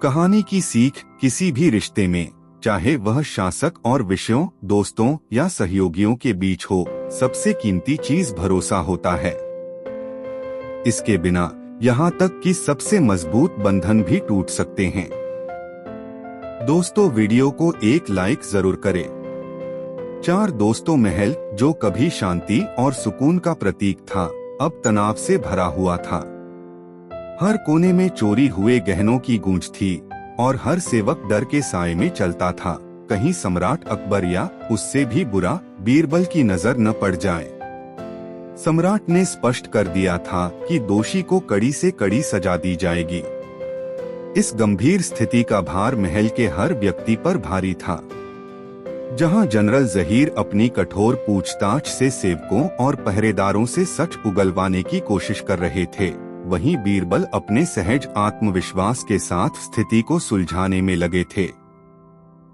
कहानी की सीख, किसी भी रिश्ते में, चाहे वह शासक और विषयों, दोस्तों या सहयोगियों के बीच हो, सबसे कीमती चीज भरोसा होता है। इसके बिना यहाँ तक कि सबसे मजबूत बंधन भी टूट सकते हैं। दोस्तों, वीडियो को एक लाइक जरूर करें। 4 दोस्तों महल, जो कभी शांति और सुकून का प्रतीक था, अब तनाव से भरा हुआ था। हर कोने में चोरी हुए गहनों की गूंज थी और हर सेवक डर के साए में चलता था, कहीं सम्राट अकबर या उससे भी बुरा बीरबल की नजर न पड़ जाए। सम्राट ने स्पष्ट कर दिया था कि दोषी को कड़ी से कड़ी सजा दी जाएगी। इस गंभीर स्थिति का भार महल के हर व्यक्ति पर भारी था। जहां जनरल ज़हीर अपनी कठोर पूछताछ से सेवकों और पहरेदारों से सच उगलवाने की कोशिश कर रहे थे, वहीं बीरबल अपने सहज आत्मविश्वास के साथ स्थिति को सुलझाने में लगे थे।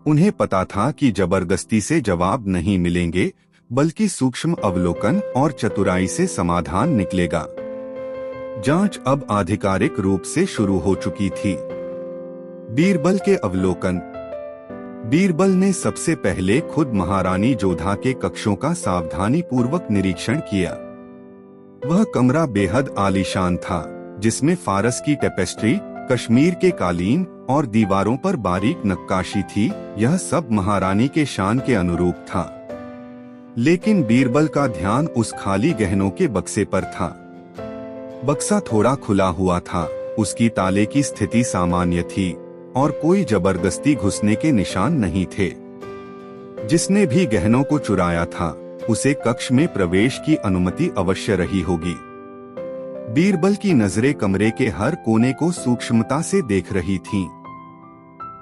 उन्हें पता था कि जबरदस्ती से जवाब नहीं मिलेंगे, बल्कि सूक्ष्म अवलोकन और चतुराई से समाधान निकलेगा। जांच अब आधिकारिक रूप से शुरू हो चुकी थी। बीरबल के अवलोकन। बीरबल ने सबसे पहले खुद महारानी जोधा के कक्षों का सावधानी पूर्वक निरीक्षण किया। वह कमरा बेहद आलीशान था, जिसमें फारस की टेपेस्ट्री, कश्मीर के कालीन और दीवारों पर बारीक नक्काशी थी। यह सब महारानी के शान के अनुरूप था। लेकिन बीरबल का ध्यान उस खाली गहनों के बक्से पर था। बक्सा थोड़ा खुला हुआ था, उसकी ताले की स्थिति सामान्य थी और कोई जबरदस्ती घुसने के निशान नहीं थे। जिसने भी गहनों को चुराया था, उसे कक्ष में प्रवेश की अनुमति अवश्य रही होगी। बीरबल की नजरें कमरे के हर कोने को सूक्ष्मता से देख रही थीं।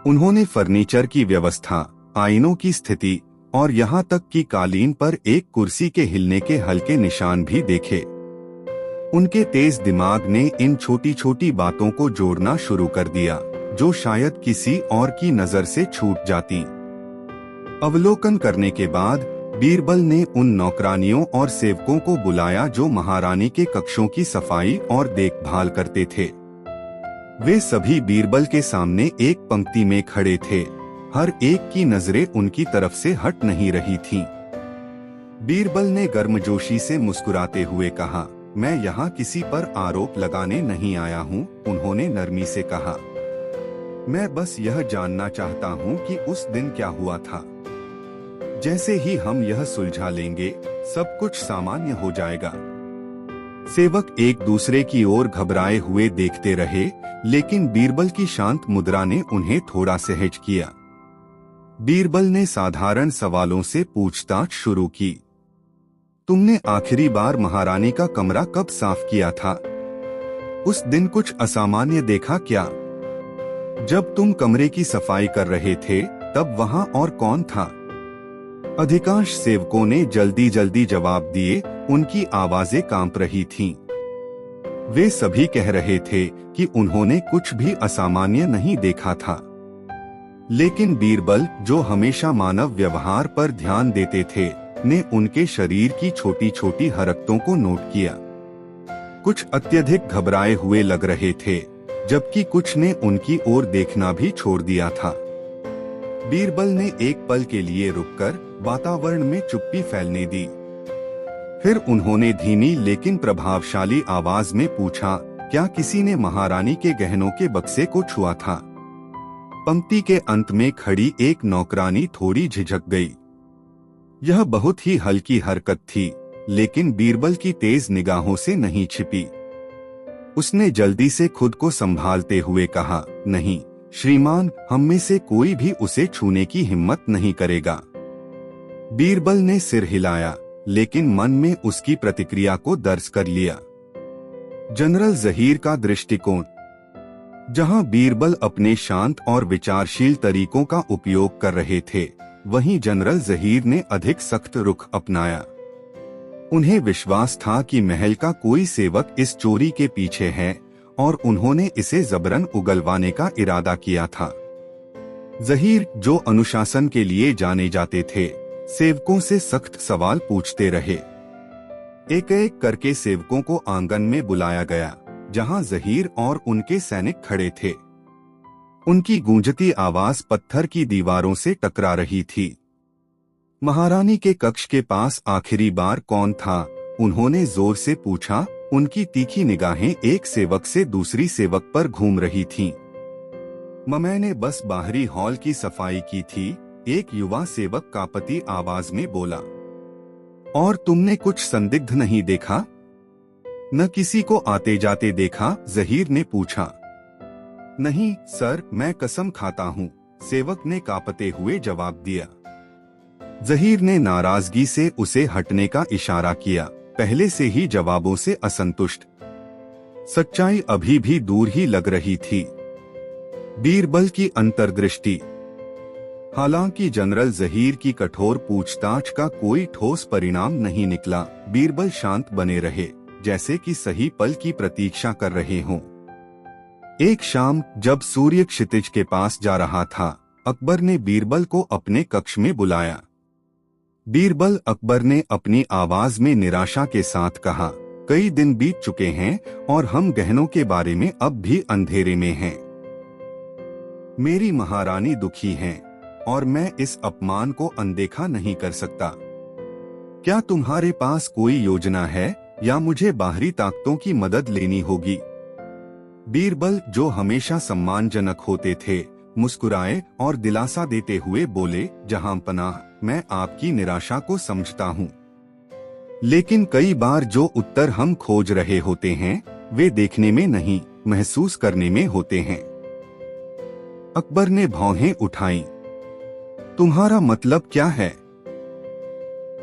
उन्होंने फर्नीचर की व्यवस्था, आईनों की स्थिति और यहाँ तक कि कालीन पर एक कुर्सी के हिलने के हल्के निशान भी देखे। उनके तेज दिमाग ने इन छोटी छोटी बातों को जोड़ना शुरू कर दिया, जो शायद किसी और की नजर से छूट जाती। अवलोकन करने के बाद बीरबल ने उन नौकरानियों और सेवकों को बुलाया जो महारानी के कक्षों की सफाई और देखभाल करते थे। वे सभी बीरबल के सामने एक पंक्ति में खड़े थे। हर एक की नजरें उनकी तरफ से हट नहीं रही थीं। बीरबल ने गर्मजोशी से मुस्कुराते हुए कहा, मैं यहाँ किसी पर आरोप लगाने नहीं आया हूँ। उन्होंने नरमी से कहा, मैं बस यह जानना चाहता हूँ कि उस दिन क्या हुआ था। जैसे ही हम यह सुलझा लेंगे, सब कुछ सामान्य हो जाएगा। सेवक एक दूसरे की ओर घबराए हुए देखते रहे, लेकिन बीरबल की शांत मुद्रा ने उन्हें थोड़ा सहज किया। बीरबल ने साधारण सवालों से पूछताछ शुरू की। तुमने आखिरी बार महारानी का कमरा कब साफ किया था? उस दिन कुछ असामान्य देखा क्या? जब तुम कमरे की सफाई कर रहे थे, तब वहां और कौन था? अधिकांश सेवकों ने जल्दी जल्दी जवाब दिए। उनकी आवाजें कांप रही थीं। वे सभी कह रहे थे कि उन्होंने कुछ भी असामान्य नहीं देखा था। लेकिन बीरबल, जो हमेशा मानव व्यवहार पर ध्यान देते थे, ने उनके शरीर की छोटी छोटी हरकतों को नोट किया। कुछ अत्यधिक घबराए हुए लग रहे थे जबकि कुछ ने उनकी ओर देखना भी छोड़ दिया था। बीरबल ने एक पल के लिए रुककर वातावरण में चुप्पी फैलने दी। फिर उन्होंने धीमी लेकिन प्रभावशाली आवाज में पूछा, क्या किसी ने महारानी के गहनों के बक्से को छुआ था? पंक्ति के अंत में खड़ी एक नौकरानी थोड़ी झिझक गई। यह बहुत ही हल्की हरकत थी, लेकिन बीरबल की तेज निगाहों से नहीं छिपी। उसने जल्दी से खुद को संभालते हुए कहा, नहीं श्रीमान, हम में से कोई भी उसे छूने की हिम्मत नहीं करेगा। बीरबल ने सिर हिलाया, लेकिन मन में उसकी प्रतिक्रिया को दर्ज कर लिया। जनरल ज़हीर का दृष्टिकोण। जहां बीरबल अपने शांत और विचारशील तरीकों का उपयोग कर रहे थे, वहीं जनरल ज़हीर ने अधिक सख्त रुख अपनाया। उन्हें विश्वास था कि महल का कोई सेवक इस चोरी के पीछे है और उन्होंने इसे जबरन उगलवाने का इरादा किया था। ज़हीर, जो अनुशासन के लिए जाने जाते थे, सेवकों से सख्त सवाल पूछते रहे। एक एक करके सेवकों को आंगन में बुलाया गया, जहां ज़हीर और उनके सैनिक खड़े थे। उनकी गूंजती आवाज पत्थर की दीवारों से टकरा रही थी। महारानी के कक्ष के पास आखिरी बार कौन था? उन्होंने जोर से पूछा। उनकी तीखी निगाहें एक सेवक से दूसरी सेवक पर घूम रही थीं। मैंने बस बाहरी हॉल की सफाई की थी, एक युवा सेवक कांपती आवाज में बोला। और तुमने कुछ संदिग्ध नहीं देखा? न किसी को आते जाते देखा? ज़हीर ने पूछा। नहीं सर, मैं कसम खाता हूँ, सेवक ने कांपते हुए जवाब दिया। ज़हीर ने नाराजगी से उसे हटने का इशारा किया, पहले से ही जवाबों से असंतुष्ट। सच्चाई अभी भी दूर ही लग रही थी। बीरबल की अंतर्दृष्टि। हालांकि जनरल ज़हीर की कठोर पूछताछ का कोई ठोस परिणाम नहीं निकला, बीरबल शांत बने रहे, जैसे कि सही पल की प्रतीक्षा कर रहे हों। एक शाम जब सूर्य क्षितिज के पास जा रहा था, अकबर ने बीरबल को अपने कक्ष में बुलाया। बीरबल, अकबर ने अपनी आवाज में निराशा के साथ कहा, कई दिन बीत चुके हैं और हम गहनों के बारे में अब भी अंधेरे में हैं। मेरी महारानी दुखी हैं और मैं इस अपमान को अनदेखा नहीं कर सकता। क्या तुम्हारे पास कोई योजना है या मुझे बाहरी ताकतों की मदद लेनी होगी? बीरबल, जो हमेशा सम्मानजनक होते थे, मुस्कुराए और दिलासा देते हुए बोले, जहांपनाह, मैं आपकी निराशा को समझता हूँ, लेकिन कई बार जो उत्तर हम खोज रहे होते हैं, वे देखने में नहीं, महसूस करने में होते हैं। अकबर ने भौहें उठाईं। तुम्हारा मतलब क्या है?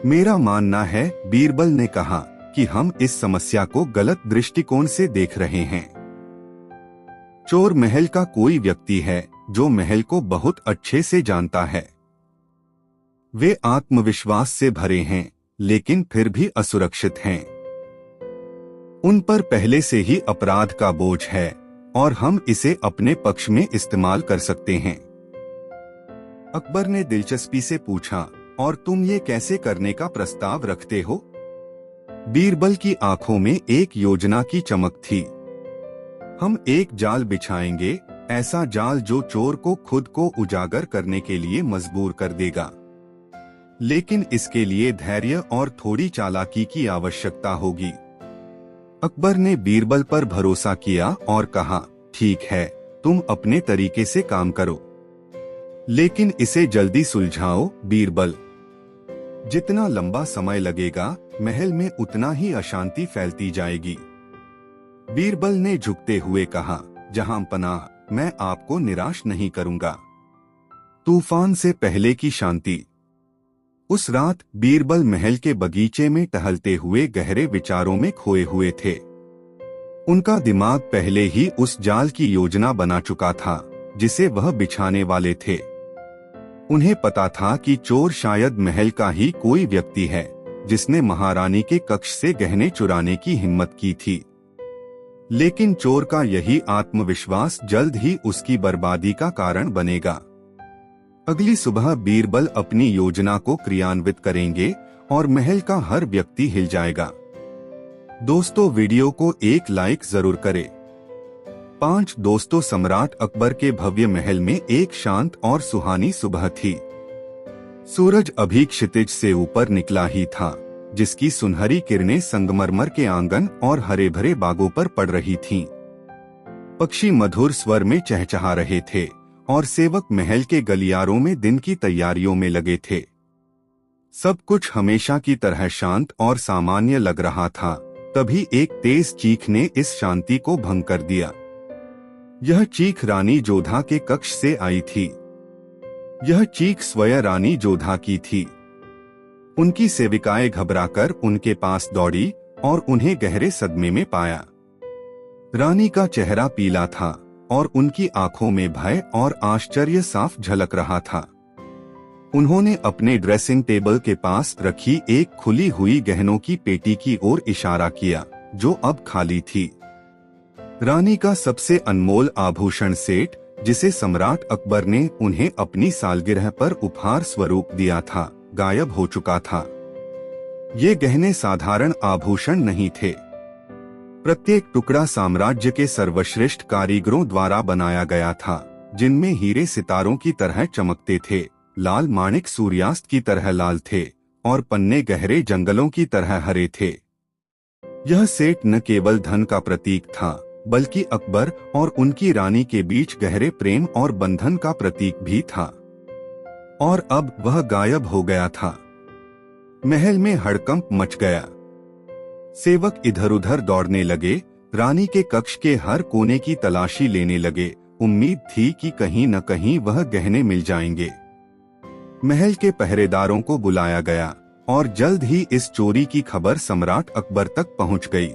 मेरा मानना है, बीरबल ने कहा, कि हम इस समस्या को गलत दृष्टिकोण से देख रहे हैं। चोर महल का कोई व्यक्ति है जो महल को बहुत अच्छे से जानता है। वे आत्मविश्वास से भरे हैं, लेकिन फिर भी असुरक्षित हैं। उन पर पहले से ही अपराध का बोझ है और हम इसे अपने पक्ष में इस्तेमाल कर सकते हैं। अकबर ने दिलचस्पी से पूछा, और तुम ये कैसे करने का प्रस्ताव रखते हो? बीरबल की आंखों में एक योजना की चमक थी। हम एक जाल बिछाएंगे, ऐसा जाल जो चोर को खुद को उजागर करने के लिए मजबूर कर देगा। लेकिन इसके लिए धैर्य और थोड़ी चालाकी की आवश्यकता होगी। अकबर ने बीरबल पर भरोसा किया और कहा, ठीक है, तुम अपने तरीके से काम करो, लेकिन इसे जल्दी सुलझाओ। बीरबल, जितना लंबा समय लगेगा, महल में उतना ही अशांति फैलती जाएगी। बीरबल ने झुकते हुए कहा, जहांपनाह, मैं आपको निराश नहीं करूंगा। तूफान से पहले की शांति। उस रात बीरबल महल के बगीचे में टहलते हुए गहरे विचारों में खोए हुए थे। उनका दिमाग पहले ही उस जाल की योजना बना चुका था जिसे वह बिछाने वाले थे। उन्हें पता था कि चोर शायद महल का ही कोई व्यक्ति है जिसने महारानी के कक्ष से गहने चुराने की हिम्मत की थी। लेकिन चोर का यही आत्मविश्वास जल्द ही उसकी बर्बादी का कारण बनेगा। अगली सुबह बीरबल अपनी योजना को क्रियान्वित करेंगे और महल का हर व्यक्ति हिल जाएगा। दोस्तों, वीडियो को एक लाइक जरूर करें। 5 दोस्तों, सम्राट अकबर के भव्य महल में एक शांत और सुहानी सुबह थी। सूरज अभी क्षितिज से ऊपर निकला ही था, जिसकी सुनहरी किरणें संगमरमर के आंगन और हरे भरे बागों पर पड़ रही थीं। पक्षी मधुर स्वर में चहचहा रहे थे और सेवक महल के गलियारों में दिन की तैयारियों में लगे थे। सब कुछ हमेशा की तरह शांत और सामान्य लग रहा था। तभी एक तेज चीख ने इस शांति को भंग कर दिया। यह चीख रानी जोधा के कक्ष से आई थी। यह चीख स्वयं रानी जोधा की थी। उनकी सेविकाएं घबराकर उनके पास दौड़ी और उन्हें गहरे सदमे में पाया। रानी का चेहरा पीला था और उनकी आंखों में भय और आश्चर्य साफ झलक रहा था। उन्होंने अपने ड्रेसिंग टेबल के पास रखी एक खुली हुई गहनों की पेटी की ओर इशारा किया, जो अब खाली थी। रानी का सबसे अनमोल आभूषण सेट, जिसे सम्राट अकबर ने उन्हें अपनी सालगिरह पर उपहार स्वरूप दिया था, गायब हो चुका था। ये गहने साधारण आभूषण नहीं थे। प्रत्येक टुकड़ा साम्राज्य के सर्वश्रेष्ठ कारीगरों द्वारा बनाया गया था, जिनमें हीरे सितारों की तरह चमकते थे, लाल माणिक सूर्यास्त की तरह लाल थे और पन्ने गहरे जंगलों की तरह हरे थे। यह सेट न केवल धन का प्रतीक था, बल्कि अकबर और उनकी रानी के बीच गहरे प्रेम और बंधन का प्रतीक भी था। और अब वह गायब हो गया था। महल में हड़कंप मच गया। सेवक इधर उधर दौड़ने लगे, रानी के कक्ष के हर कोने की तलाशी लेने लगे। उम्मीद थी कि कहीं न कहीं वह गहने मिल जाएंगे। महल के पहरेदारों को बुलाया गया और जल्द ही इस चोरी की खबर सम्राट अकबर तक पहुंच गई।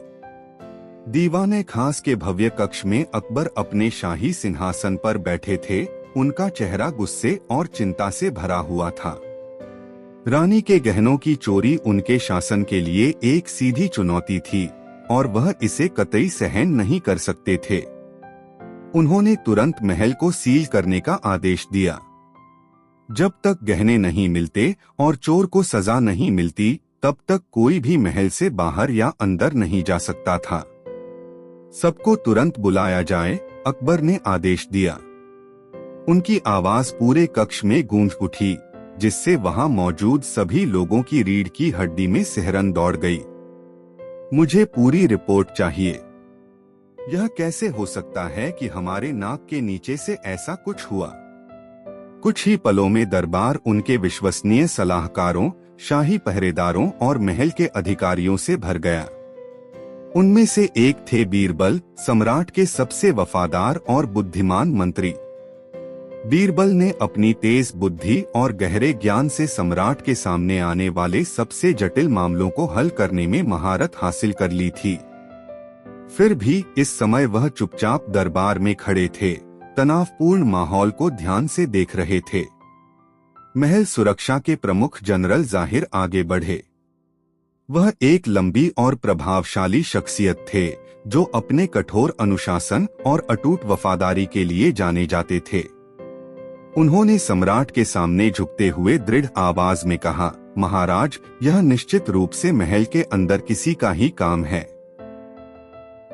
दीवाने खास के भव्य कक्ष में अकबर अपने शाही सिंहासन पर बैठे थे। उनका चेहरा गुस्से और चिंता से भरा हुआ था। रानी के गहनों की चोरी उनके शासन के लिए एक सीधी चुनौती थी और वह इसे कतई सहन नहीं कर सकते थे। उन्होंने तुरंत महल को सील करने का आदेश दिया। जब तक गहने नहीं मिलते और चोर को सजा नहीं मिलती, तब तक कोई भी महल से बाहर या अंदर नहीं जा सकता था। सबको तुरंत बुलाया जाए, अकबर ने आदेश दिया। उनकी आवाज पूरे कक्ष में गूंज उठी, जिससे वहां मौजूद सभी लोगों की रीढ़ की हड्डी में सिहरन दौड़ गई। मुझे पूरी रिपोर्ट चाहिए। यह कैसे हो सकता है कि हमारे नाक के नीचे से ऐसा कुछ हुआ? कुछ ही पलों में दरबार उनके विश्वसनीय सलाहकारों, शाही पहरेदारों और महल के अधिकारियों से भर गया। उनमें से एक थे बीरबल, सम्राट के सबसे वफादार और बुद्धिमान मंत्री। बीरबल ने अपनी तेज बुद्धि और गहरे ज्ञान से सम्राट के सामने आने वाले सबसे जटिल मामलों को हल करने में महारत हासिल कर ली थी। फिर भी इस समय वह चुपचाप दरबार में खड़े थे, तनावपूर्ण माहौल को ध्यान से देख रहे थे। महल सुरक्षा के प्रमुख जनरल जाहिर आगे बढ़े। वह एक लंबी और प्रभावशाली शख्सियत थे, जो अपने कठोर अनुशासन और अटूट वफादारी के लिए जाने जाते थे। उन्होंने सम्राट के सामने झुकते हुए दृढ़ आवाज में कहा, महाराज, यह निश्चित रूप से महल के अंदर किसी का ही काम है।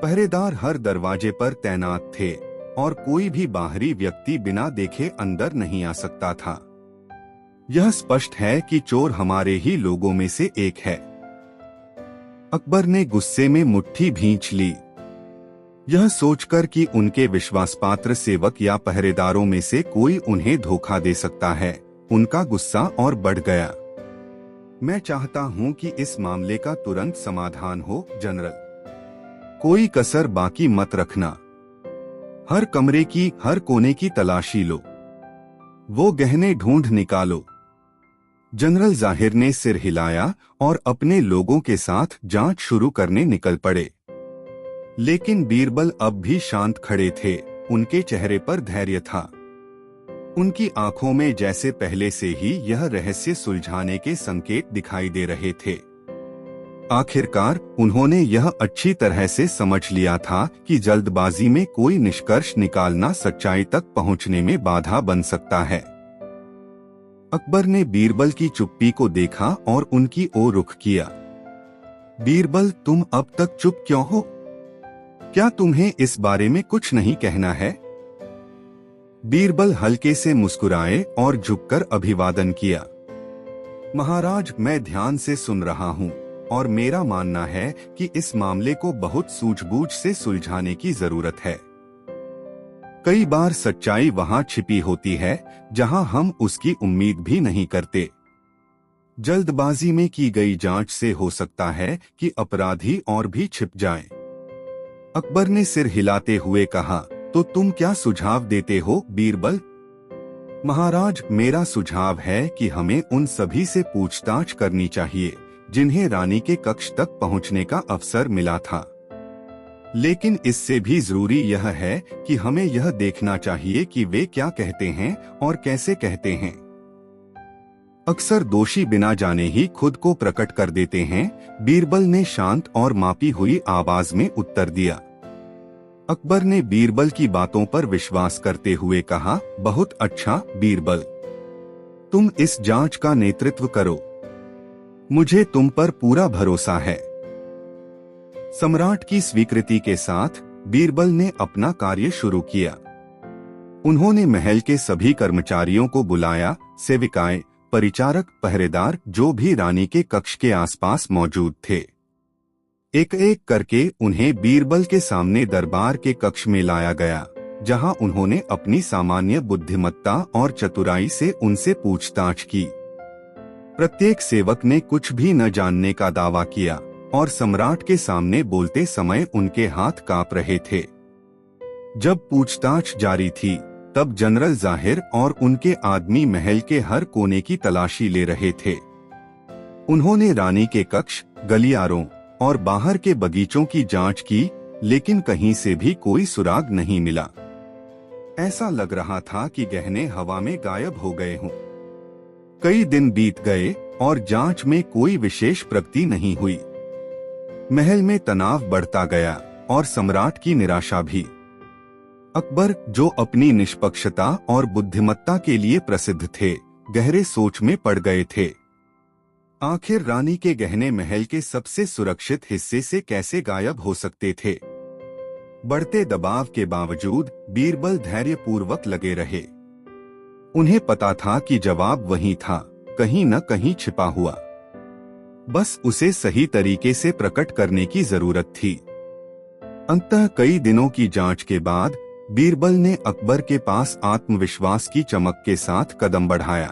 पहरेदार हर दरवाजे पर तैनात थे और कोई भी बाहरी व्यक्ति बिना देखे अंदर नहीं आ सकता था। यह स्पष्ट है कि चोर हमारे ही लोगों में से एक है। अकबर ने गुस्से में मुट्ठी भींच ली। यह सोचकर कि उनके विश्वासपात्र सेवक या पहरेदारों में से कोई उन्हें धोखा दे सकता है, उनका गुस्सा और बढ़ गया। मैं चाहता हूं कि इस मामले का तुरंत समाधान हो, जनरल। कोई कसर बाकी मत रखना। हर कमरे की हर कोने की तलाशी लो। वो गहने ढूंढ निकालो। जनरल जाहिर ने सिर हिलाया और अपने लोगों के साथ जांच शुरू करने निकल पड़े। लेकिन बीरबल अब भी शांत खड़े थे, उनके चेहरे पर धैर्य था। उनकी आंखों में जैसे पहले से ही यह रहस्य सुलझाने के संकेत दिखाई दे रहे थे। आखिरकार उन्होंने यह अच्छी तरह से समझ लिया था कि जल्दबाजी में कोई निष्कर्ष निकालना सच्चाई तक पहुंचने में बाधा बन सकता है। अकबर ने बीरबल की चुप्पी को देखा और उनकी ओर रुख किया। बीरबल, तुम अब तक चुप क्यों हो? क्या तुम्हें इस बारे में कुछ नहीं कहना है? बीरबल हल्के से मुस्कुराए और झुककर अभिवादन किया। महाराज, मैं ध्यान से सुन रहा हूँ और मेरा मानना है कि इस मामले को बहुत सूझबूझ से सुलझाने की जरूरत है। कई बार सच्चाई वहाँ छिपी होती है जहाँ हम उसकी उम्मीद भी नहीं करते। जल्दबाजी में की गई जांच से हो सकता है कि अपराधी और भी छिप जाएं। अकबर ने सिर हिलाते हुए कहा, तो तुम क्या सुझाव देते हो बीरबल? महाराज, मेरा सुझाव है कि हमें उन सभी से पूछताछ करनी चाहिए जिन्हें रानी के कक्ष तक पहुंचने का अवसर मिला था। लेकिन इससे भी जरूरी यह है कि हमें यह देखना चाहिए कि वे क्या कहते हैं और कैसे कहते हैं। अक्सर दोषी बिना जाने ही खुद को प्रकट कर देते हैं, बीरबल ने शांत और मापी हुई आवाज में उत्तर दिया। अकबर ने बीरबल की बातों पर विश्वास करते हुए कहा, बहुत अच्छा बीरबल, तुम इस जांच का नेतृत्व करो। मुझे तुम पर पूरा भरोसा है। सम्राट की स्वीकृति के साथ बीरबल ने अपना कार्य शुरू किया। उन्होंने महल के सभी कर्मचारियों को बुलाया, सेविकाएं, परिचारक, पहरेदार, जो भी रानी के कक्ष के आसपास मौजूद थे। एक एक करके उन्हें बीरबल के सामने दरबार के कक्ष में लाया गया, जहां उन्होंने अपनी सामान्य बुद्धिमत्ता और चतुराई से उनसे पूछताछ की। प्रत्येक सेवक ने कुछ भी न जानने का दावा किया और सम्राट के सामने बोलते समय उनके हाथ कांप रहे थे। जब पूछताछ जारी थी, तब जनरल जाहिर और उनके आदमी महल के हर कोने की तलाशी ले रहे थे। उन्होंने रानी के कक्ष, गलियारों और बाहर के बगीचों की जांच की, लेकिन कहीं से भी कोई सुराग नहीं मिला। ऐसा लग रहा था कि गहने हवा में गायब हो गए हों। कई दिन बीत गए और जांच में कोई विशेष प्रगति नहीं हुई। महल में तनाव बढ़ता गया और सम्राट की निराशा भी। अकबर, जो अपनी निष्पक्षता और बुद्धिमत्ता के लिए प्रसिद्ध थे, गहरे सोच में पड़ गए थे। आखिर रानी के गहने महल के सबसे सुरक्षित हिस्से से कैसे गायब हो सकते थे? बढ़ते दबाव के बावजूद बीरबल धैर्यपूर्वक लगे रहे। उन्हें पता था कि जवाब वहीं था, कहीं न कहीं छिपा हुआ। बस उसे सही तरीके से प्रकट करने की जरूरत थी। अंततः कई दिनों की जांच के बाद बीरबल ने अकबर के पास आत्मविश्वास की चमक के साथ कदम बढ़ाया।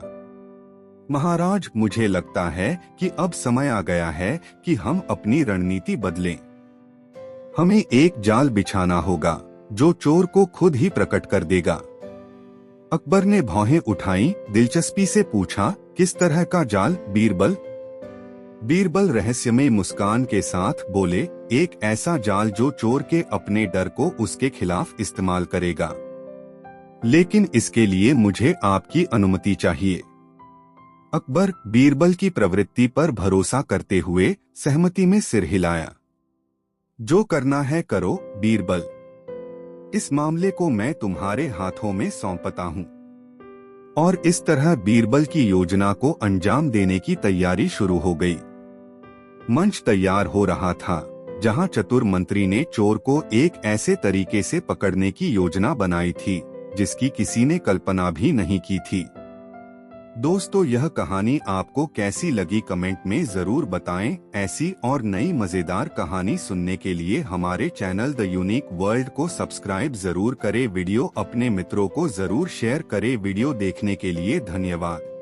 महाराज, मुझे लगता है कि अब समय आ गया है कि हम अपनी रणनीति बदलें। हमें एक जाल बिछाना होगा जो चोर को खुद ही प्रकट कर देगा। अकबर ने भौहें उठाई, दिलचस्पी से पूछा, किस तरह का जाल बीरबल? बीरबल रहस्यमय मुस्कान के साथ बोले, एक ऐसा जाल जो चोर के अपने डर को उसके खिलाफ इस्तेमाल करेगा। लेकिन इसके लिए मुझे आपकी अनुमति चाहिए। अकबर, बीरबल की प्रवृत्ति पर भरोसा करते हुए सहमति में सिर हिलाया। जो करना है करो बीरबल, इस मामले को मैं तुम्हारे हाथों में सौंपता हूँ। और इस तरह बीरबल की योजना को अंजाम देने की तैयारी शुरू हो गई। मंच तैयार हो रहा था जहां चतुर मंत्री ने चोर को एक ऐसे तरीके से पकड़ने की योजना बनाई थी जिसकी किसी ने कल्पना भी नहीं की थी। दोस्तों, यह कहानी आपको कैसी लगी कमेंट में जरूर बताएं। ऐसी और नई मजेदार कहानी सुनने के लिए हमारे चैनल द यूनिक वर्ल्ड को सब्सक्राइब जरूर करें। वीडियो अपने मित्रों को जरूर शेयर करें। वीडियो देखने के लिए धन्यवाद।